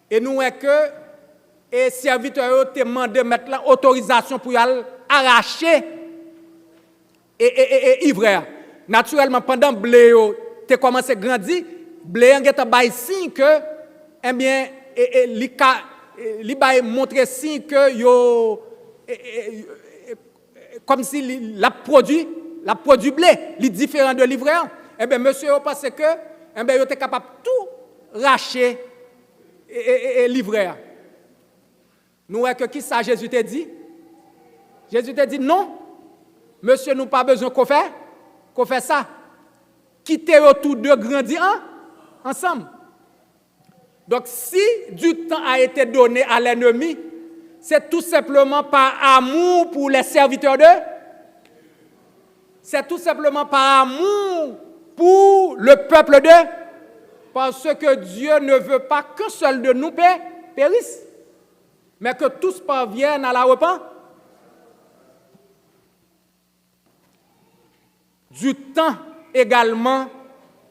Et nous voyons que le serviteur a demandé de mettre l'autorisation pour arracher l'ivraie. Naturellement, pendant que le blé a commencé à grandir, le blé a signe que il a montré signe que comme si la produit blé, il est différent de l'ivraie. Eh bien, monsieur pense que il était capable de tout racher l'ivraie. Nous voyons que qui ça Jésus t'a dit? Jésus t'a dit non, monsieur, nous pas besoin qu'on fait ça. Quitter autour de grandir ensemble. Donc, si du temps a été donné à l'ennemi, c'est tout simplement par amour pour les serviteurs d'eux. C'est tout simplement par amour pour le peuple d'eux. Parce que Dieu ne veut pas qu'un seul de nous périsse, mais que tous parviennent à la repentance. Du temps également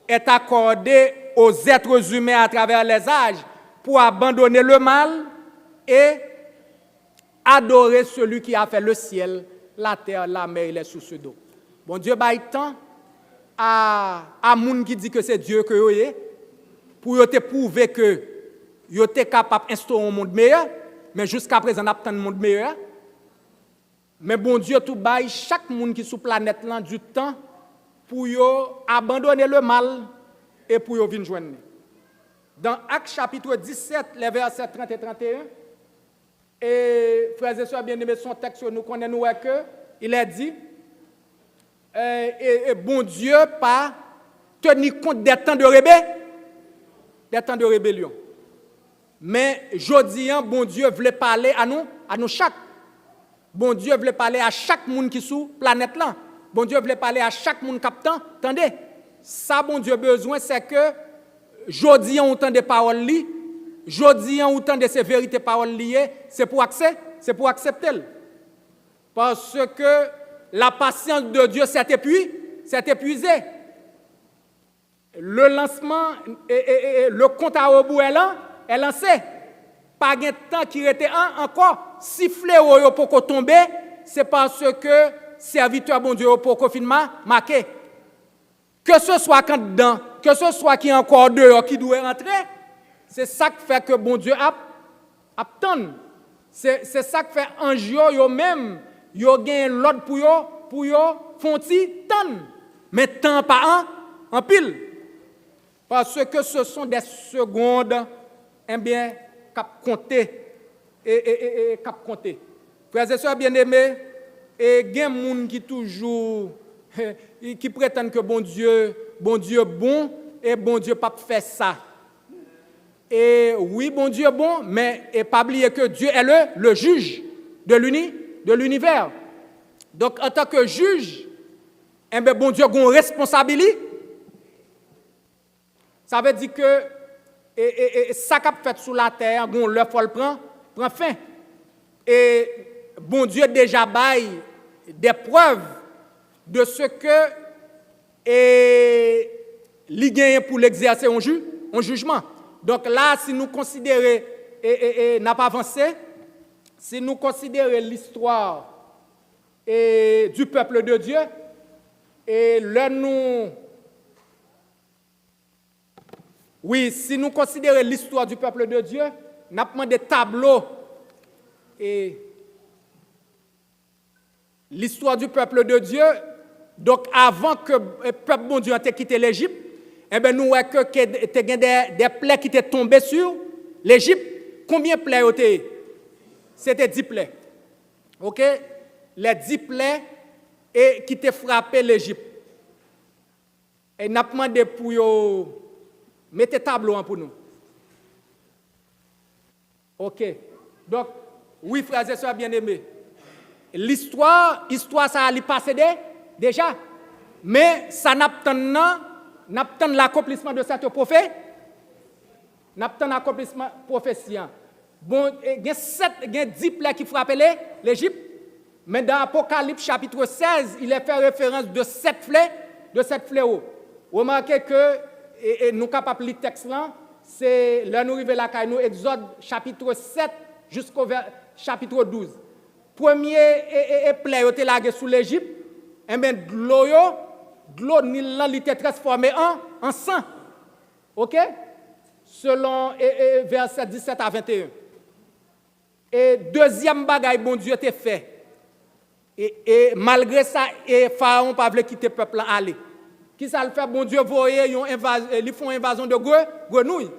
est accordé aux êtres humains à travers les âges pour abandonner le mal et adorer celui qui a fait le ciel, la terre, la mer et les sources d'eau. Bon Dieu baille temps à moun qui dit que c'est Dieu que vous êtes pour te prouver que vous êtes capable d'instaurer un monde meilleur, mais jusqu'à présent on a un monde meilleur. Mais bon Dieu tout baille chaque monde qui sur planète là du temps pour abandonner le mal et pour venir joindre. Dans Actes chapitre 17, les versets 30 et 31, et frères et sœurs bien-aimés, son texte, nous connaissons que il a dit, et bon Dieu pas tenir compte des temps de rébellion. Mais jodi, bon Dieu voulait parler à nous chaque. Bon Dieu voulait parler à chaque monde qui est sur la planète là. Bon Dieu voulait parler à chaque monde captant. Attendez, ça bon Dieu besoin c'est que jodi on entend des paroles li, jodi on entend de ces vérités paroles liées, c'est pour accepter. Parce que la patience de Dieu s'est épuisée. Le lancement, le compte à rebours est lancé. Pas de temps qui était encore. Siffler pour tomber, c'est parce que serviteur bon Dieu pour confinement marqué. Que ce soit quand dedans, que ce soit qui est encore dehors, qui doit rentrer, c'est ça qui fait que bon Dieu attend. C'est ça qui fait ange yo même, yo gagne l'ordre pour yo fonti tant. Mais tant pas en pile. Parce que ce sont des secondes, eh bien, cap compter et cap compter. Frères et sœurs bien-aimés, et il y a des gens qui toujours qui prétendent que bon Dieu bon et bon Dieu pas fait ça. Et oui, bon Dieu bon, mais et pas oublier que Dieu est le juge de l'univers. Donc en tant que juge, eh bien, bon Dieu a une responsabilité. Ça veut dire que ça qu'a fait sous la terre, le faut prend fin. Et bon Dieu déjà baille des preuves de ce que il gagne pour l'exercer un jugement. Donc là, si nous considérons, n'a pas avancé, si nous considérons l'histoire du peuple de Dieu, et là nous... Oui, si nous considérons l'histoire du peuple de Dieu, nous avons des tableaux et l'histoire du peuple de Dieu. Donc, avant que le peuple bon Dieu ait quitté l'Égypte, eh bien, nous voyons que des plaies qui étaient tombées sur l'Égypte. Combien de plaies étaient? C'était 10 plaies. OK? Les 10 plaies qui étaient frappé l'Égypte. Et nous avons demandé pour eux. Mettez tableau pour nous. OK. Donc, oui, frères et sœurs bien-aimés. L'histoire, ça a passé déjà. Mais ça n'a pas l'accomplissement de cette prophétie. N'a pas l'accomplissement prophétie. Bon, il y a 10 plaies qui frappent l'Égypte. Mais dans Apocalypse chapitre 16, il est fait référence de 7 fléaux. Remarquez que et nous capables de lire le texte là, c'est là nous arrivons là nous Exode chapitre 7 jusqu'au chapitre 12. Premier plaie était lagué sous l'Égypte, et bien de l'eau Nil là était transformé en sang. OK? Selon verset 17 à 21. Et deuxième bagaille bon Dieu t'a fait. Et malgré ça Pharaon pas voulu quitter le peuple là aller. Qui ça le fait? Bon Dieu, ils font invasion de grenouilles.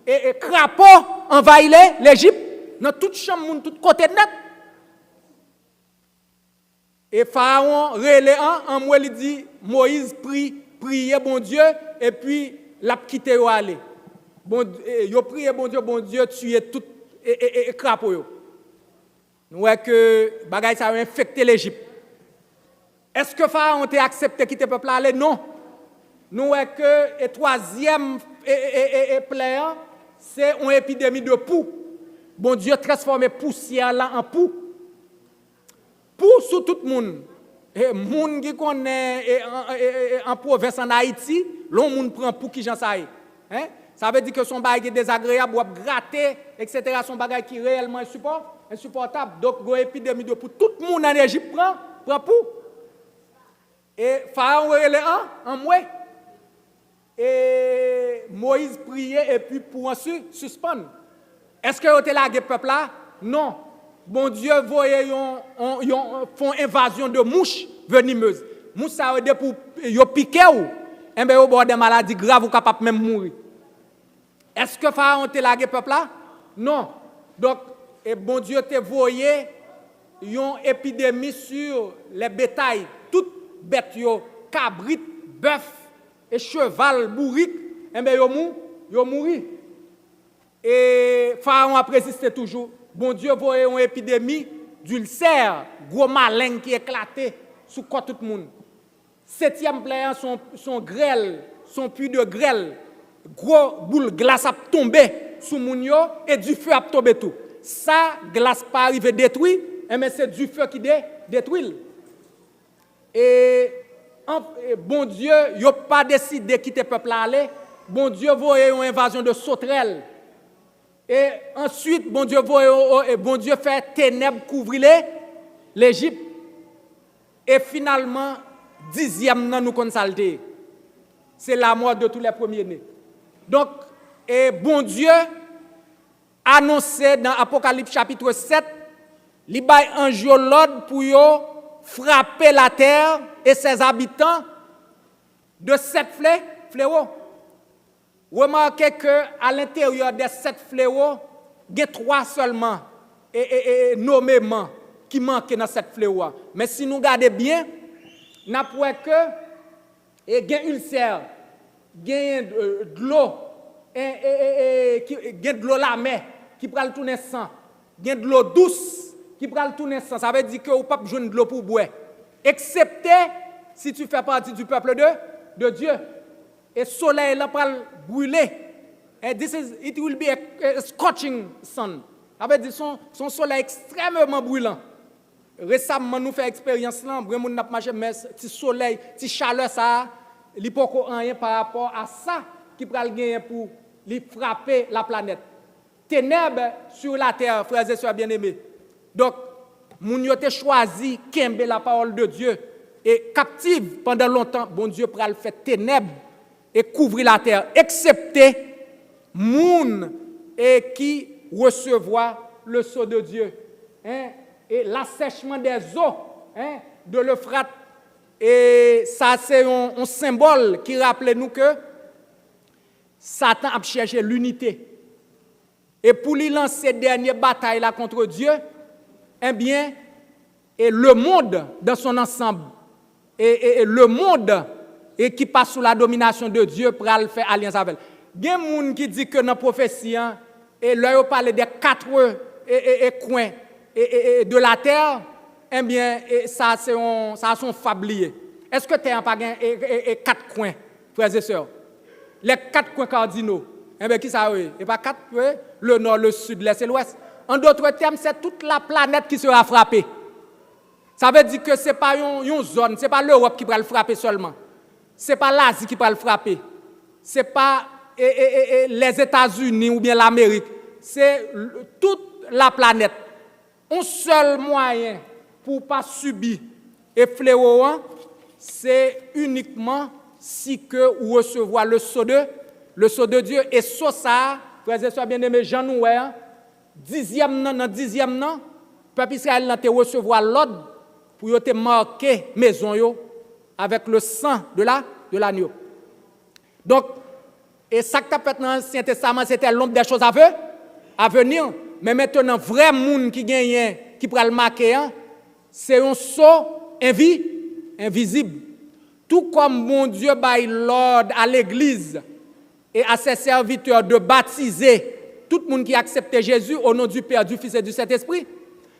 Et crapaud envahit l'Égypte, dans toute chambre, tout côté net. Et Pharaon, en moi, il dit, Moïse priez bon Dieu, et puis l'a quitté ou aller. Yo prié bon Dieu, tuer tout et crapaud. Nous voyons que bagay ça a infecté l'Égypte. Est-ce que Pharaon a accepté quitter le peuple aller? Non. Nous voyons que le troisième plaie, c'est une épidémie de poux. Bon Dieu transforme poussière là en poux. Poux sur tout le monde. Et monde qui connaît en province en Haïti, l'on monde prend poux qui j'en sais. Hein? Ça veut dire que son bagage est désagréable, ou gratter, etc. Son bagage qui est réellement insupportable. Donc, une épidémie de poux. Tout le monde en Égypte prend poux. Et Pharaon est en mouet. Et Moïse priait et puis pour ensuite suspendre. Est-ce que vous avez lagué le peuple là? Non. Bon Dieu, font invasion de mouches venimeuses. Mouches, ça veut dire pour piquer ou, et bien, au bord des maladies graves, ou capable même mourir. Est-ce que Pharaon a lagué le peuple là? Non. Donc, et bon Dieu t'a voyé une épidémie sur les bétails, toutes bêtes, cabrit, bœuf, et cheval, bourrique, et bien, ils mourent. Et Pharaon a persisté toujours. Bon Dieu, voyait une épidémie d'ulcère, gros malin qui éclatait sous quoi tout le monde. Septième plaie, son grêle, son puits de grêle, gros boule glace a tombé sous moun yo et du feu a tombé tout. Ça, glace pas arrivé détruit, mais c'est du feu qui détruire. Et bon Dieu, il n'a pas décidé de quitter le peuple là aller. Bon Dieu voyait une invasion de sauterelles. Et ensuite, bon Dieu fait ténèbres couvrir l'Égypte. Et finalement, 10e an nous consalté. C'est la mort de tous les premiers-nés. Donc, et bon Dieu annoncé dans Apocalypse chapitre 7, il y a un jour l'ordre pour frapper la terre et ses habitants de 7 fléaux. Remarquez qu'à l'intérieur des 7 fléaux, il y a 3 seulement et nommément qui manquent dans cette fléau. Mais si nous regardons bien, nous avons que il y a ulcère, il y a de l'eau, il y a de l'eau la mer qui prend le tourner sang, il y a de l'eau douce qui prend le tourner sang. Ça veut dire que vous ne pouvez pas besoin de l'eau pour boire, excepté si tu fais partie du peuple de Dieu. Et le soleil là va brûler. And it will be a scorching sun. Ça veut dire son soleil extrêmement brûlant. Récemment, nous faisons expérience là, vraiment n'a pas marché, mais petit soleil, petit chaleur ça, il n'y a pas rien par rapport à ça qui va gagner pour frapper la planète. Ténèbres sur la terre, frères et sœurs bien-aimés. Donc, nous avons choisi de la parole de Dieu et captive pendant longtemps, bon Dieu va le faire ténèbres et couvrir la terre, excepté moun et qui recevoir le sceau de Dieu. Hein? Et l'assèchement des eaux de l'Euphrate. Et ça, c'est un symbole qui rappelle nous que Satan a cherché l'unité. Et pour lui lancer dernière bataille là contre Dieu, eh bien, et le monde dans son ensemble, et le monde et qui passe sous la domination de Dieu pour le faire alliance avec. Il y a des gens qui disent que dans la prophétie, et là, on parle des 4 coins de la terre, eh bien, ça a son fablier. Est-ce que tu as pas 4 coins, frères et sœurs? Les 4 coins cardinaux. Eh bien, qui ça oui? Et pas 4, oui? Le nord, le sud, l'est et l'ouest. En d'autres termes, c'est toute la planète qui sera frappée. Ça veut dire que ce n'est pas une zone, ce n'est pas l'Europe qui va le frapper seulement. Ce n'est pas l'Asie qui va le frapper. Ce n'est pas les États-Unis ou bien l'Amérique. C'est toute la planète. Un seul moyen pour ne pas subir et fléau, c'est uniquement si que vous recevez le sceau de Dieu. Et ça, frères et sœurs bien-aimés, Jean Noué, 10e nan, peuple Israël a recevoir l'ordre pour te marquer maison yo avec le sang de l'agneau. Donc, et ça que tu as fait dans l'Ancien Testament, c'était l'ombre des choses à venir. Mais maintenant, vrai monde qui gagne, qui prend le marquer, c'est un sceau invisible. Tout comme mon Dieu baille l'ordre à l'Église et à ses serviteurs de baptiser tout le monde qui accepte Jésus au nom du Père, du Fils et du Saint-Esprit.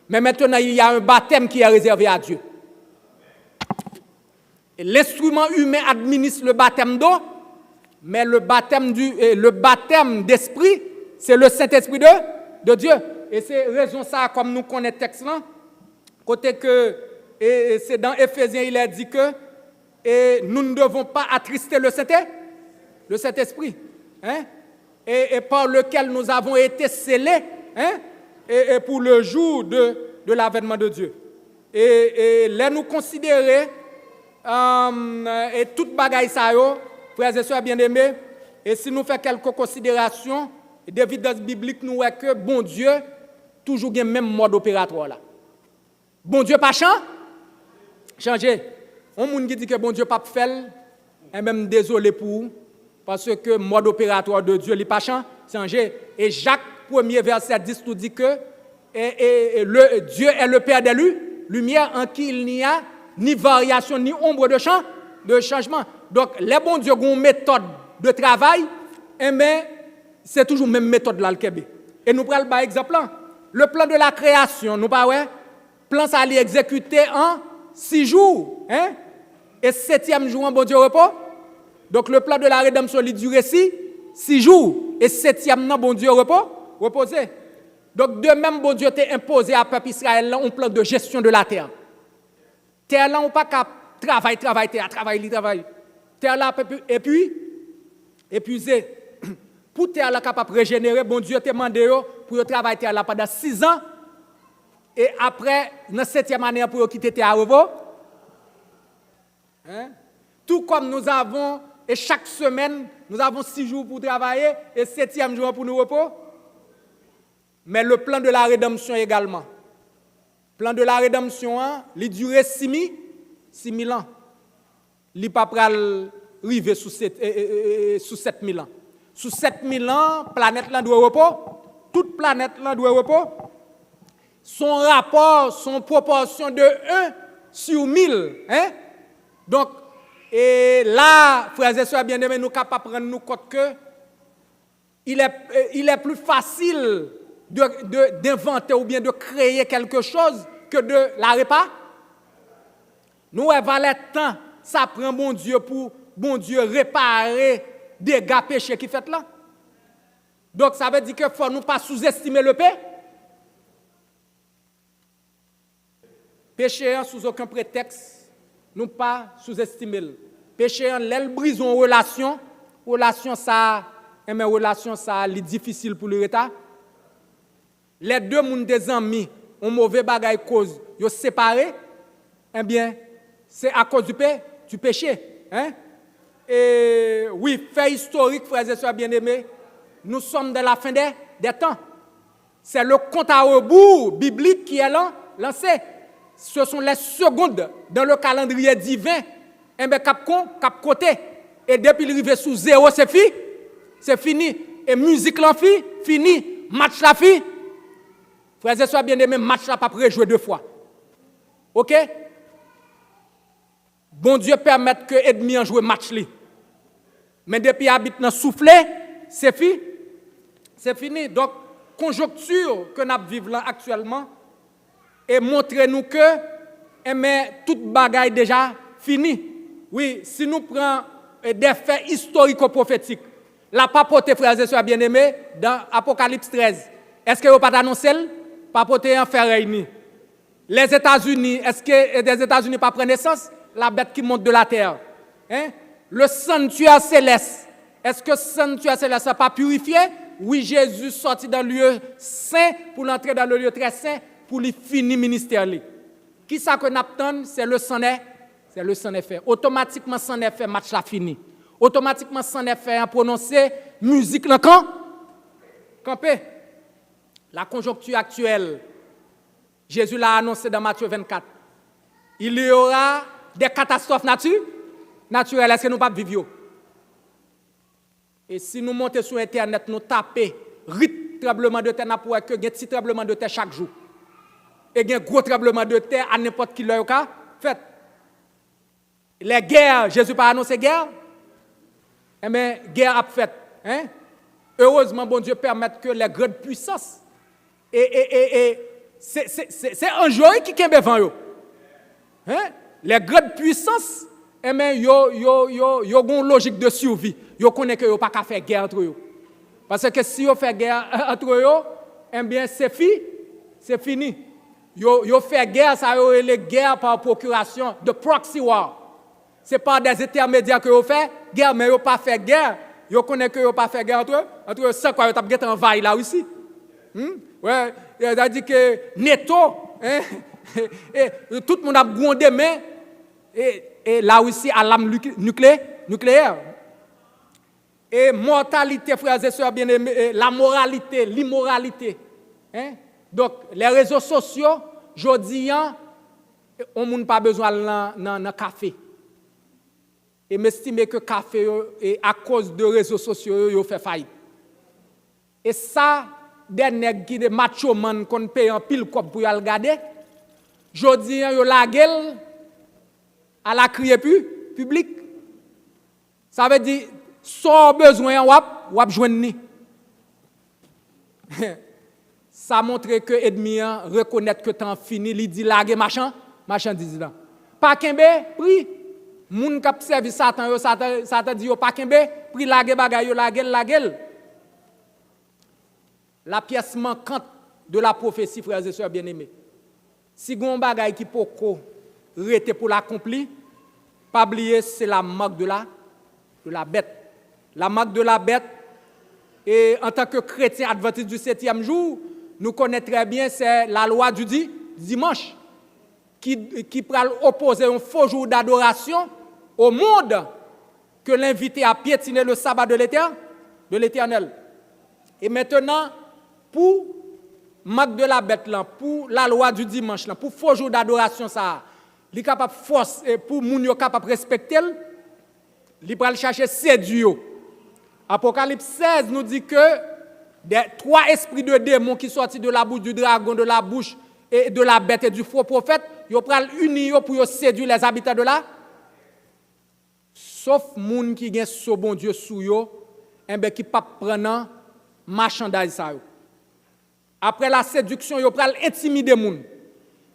Mais maintenant, il y a un baptême qui est réservé à Dieu. Et l'instrument humain administre le baptême d'eau, mais le baptême d'esprit, c'est le Saint-Esprit de Dieu. Et c'est raison ça, comme nous connaissons le texte là, côté que c'est dans Éphésiens, il a dit que nous ne devons pas attrister le Saint-Esprit, hein? Et par lequel nous avons été scellés, hein? Et pour le jour de l'avènement de Dieu. Et là, nous considérer et toute bagaille ça, frères et sœurs bien-aimés, et si nous faisons quelques considérations, d'évidence biblique, nous voyons que bon Dieu, toujours le même mode opératoire là. Bon Dieu pas changer. On moun qui dit que bon Dieu pas faire, et même désolé pour vous, parce que le mode opératoire de Dieu n'est pas changé. Et Jacques 1er verset 10 nous dit que Dieu est le Père des lumières en qui il n'y a ni variation ni ombre de changement. Donc les bons dieux ont une méthode de travail, mais c'est toujours la même méthode là le Québec. Et nous prenons par exemple le plan de la création, nous pas ouais, plan ça allait exécuter en 6 jours, hein? Et 7e jour en bon Dieu repos. Donc le plan de la rédemption il dure 6 jours et 7e non bon Dieu reposé. Donc de même bon Dieu t'a imposé à peuple Israël un plan de gestion de la terre. Terre là, on pas qu'à travailler. Terre là, et puis, épuisé. Pour terre là capable de régénérer, bon Dieu t'a demandé pour travailler terre là pendant 6 ans. Et après, dans la 7e année, pour quitter terre à repos. Hein? Tout comme nous avons, et chaque semaine, nous avons 6 jours pour travailler et 7e jour pour nous repos. Mais le plan de la rédemption également. Le plan de la rédemption, il dure 6 000 ans. Il ne peut pas arriver sous 7 000 ans. Sous 7 000 ans, la planète là doit repos. Toute planète là doit repos. Son rapport, son proportion de 1 sur 1000. Hein? Donc, et là, frères et sœurs bien-aimés, nous sommes capables de prendre nous compte que il est plus facile d'inventer ou bien de créer quelque chose que de l'arrêter pas. Nous avons le temps, ça prend bon Dieu pour bon Dieu réparer des dégâts péchés qui fait là. Donc ça veut dire qu'il ne faut nous pas sous-estimer le péché. Péché sous aucun prétexte, nous pas sous-estimer. Péché l'aile brise une relation ça, mais relation ça, est difficile pour le état. Les deux monde des amis ont mauvais bagaille cause, ils sont séparés. Eh bien, c'est à cause du péché, hein? Et oui, fait historique, frères et sœurs bien-aimés, nous sommes dans la fin des temps. C'est le compte à rebours biblique qui est lancé. Ce sont les secondes dans le calendrier divin. Et bien, cap côté. Et depuis l'arrivée sous 0, c'est fini. Et musique la fini. Match la fini. Frères et sœurs bien-aimés, match la pas prêt jouer 2 fois. OK? Bon Dieu permet que ennemi en joue match li. Mais depuis habite dans soufflé, c'est fini. C'est fini. Donc conjoncture que nous vivons là actuellement et montre-nous que mais toute bagaille déjà fini. Oui, si nous prenons des faits historico-prophétiques, la papote frères et sœurs bien-aimés dans Apocalypse 13. Est-ce que vous pas annoncé papote en fer réuni? Les États-Unis, est-ce que les États-Unis pas prennent naissance? La bête qui monte de la terre. Hein? Le sanctuaire céleste. Est-ce que le sanctuaire céleste n'a pas purifié? Oui, Jésus sorti dans le lieu saint pour l'entrer dans le lieu très saint pour lui finir le ministère. Qui ça que nous attendons? C'est le sang c'est le sang fait. Automatiquement, sang fait, match la fini. Automatiquement, sang fait, prononcer musique le camp. Campé. La conjoncture actuelle, Jésus l'a annoncé dans Matthieu 24. Il y aura des catastrophes naturelles. Est-ce que nous ne pouvons pas vivre? Et si nous montons sur Internet, nous tapons rythme tremblement de terre, nous pourrons que un petit tremblement de terre chaque jour. Et un gros tremblement de terre à n'importe qui l'heure fait. Les guerres, Jésus n'a pas annoncé guerre. Eh bien, guerre a fait. Hein? Heureusement, bon Dieu permet que les grandes puissances. Et c'est un jour qui est devant eux. Hein? Les grandes puissances, eh bien, ils ont une logique de survie. Ils connaissent que ils n'ont pas qu'à faire guerre entre eux. Parce que si ils font guerre entre eux, eh bien, c'est fini. Ils font guerre, ça est les guerres par procuration, de proxy war. Ce n'est pas des intermédiaires que ils font guerre, mais ils n'ont pas fait guerre. Ils connaissent que ils n'ont pas fait guerre entre eux, sans quoi ils ont envahi là aussi. Ouais, il a dit que netto, hein, et tout le monde a grondé main, et là aussi à l'arme nucléaire. Et mortalité, frères et sœurs bien-aimés, la moralité, l'immoralité. Hein? Donc, les réseaux sociaux, je dis, on n'a pas besoin de café. Et m'estime que le café, à cause de réseaux sociaux, il fait faillite. Et ça, des nègres qui des macho man qu'on paye en pile cop pour y regarder, je dis, yo la gueule à la crier public. Ça veut dire, sans besoin, wap joindre. Ça montre que l'ennemi reconnaît que temps fini, il dit laguer machin dit là. Pas kembe, pri. Moun k'ap servi Satan dit yo pas kembe, pri laguer bagay yo laguer. La pièce manquante de la prophétie, frères et sœurs bien-aimés. Si gon bagay qui poko rester pour l'accomplir. Pas oublier, c'est la marque de la bête. La marque de la bête, et en tant que chrétien adventiste du 7e jour, nous connaissons très bien, c'est la loi du dimanche, qui peut opposer un faux jour d'adoration au monde que l'invité à piétiner le sabbat de l'Éternel. Et maintenant, pour marque de la bête, là, pour la loi du dimanche, là, pour faux jour d'adoration, ça, il est capable force pour moun yo capable respecter, il va chercher séduire. Apocalypse 16 nous dit que des 3 esprits de démons qui sortent de la bouche du dragon, de la bouche et de la bête et du faux prophète, ils vont unir pour séduire les habitants de là. Sauf moun qui gen so bon Dieu sou yo, qui pas prendre marchandise ça yo. Après la séduction, yo pral intimider moun.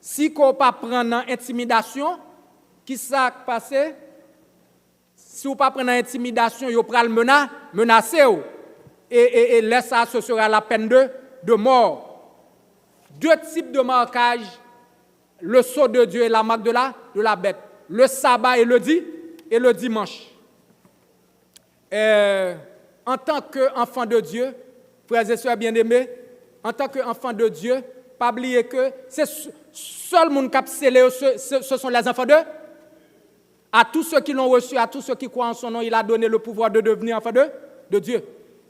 Si qu'on pas prendre intimidation, qui ça passé? Si vous pas prendre intimidation, yo pral menacer ou. Et là ça ce sera la peine de mort. 2 types de marquage, le sceau de Dieu et la marque de la bête, le sabbat et le dimanche. En tant qu'enfant de Dieu, frères et sœurs bien-aimés, en tant qu'enfant de Dieu, pas oublier que c'est seul monde qui a scellé, ce sont les enfants de Dieu. À tous ceux qui l'ont reçu, à tous ceux qui croient en son nom, il a donné le pouvoir de devenir enfants de Dieu.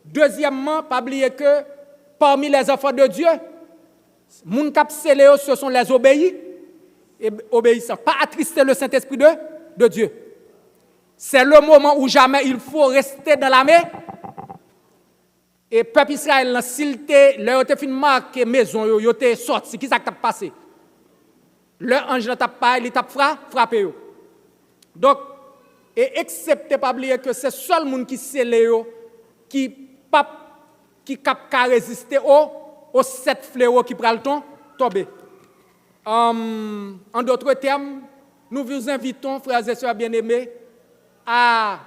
Deuxièmement, pas oublier que parmi les enfants de Dieu, les gens qui ont scellé, ce sont les obéissants. Pas attrister le Saint-Esprit de Dieu. C'est le moment où jamais il faut rester dans la mer. Et le peuple Israël, s'il était fin marqué maison, il était sorti, qui ça t'a passé? Le ange n'a pas, il t'a frappé. Donc, et excepté pas oublier que c'est seul monde qui scellé qui cap résister aux 7 fléaux qui prennent tomber. En d'autres termes, nous vous invitons, frères et sœurs bien-aimés, à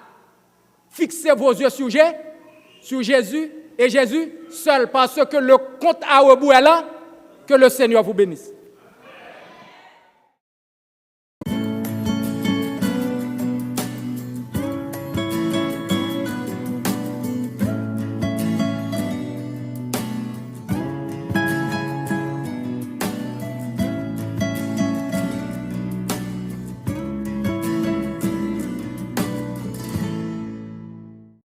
fixer vos yeux sur Jésus et Jésus seul, parce que le compte à rebours est là. Que le Seigneur vous bénisse.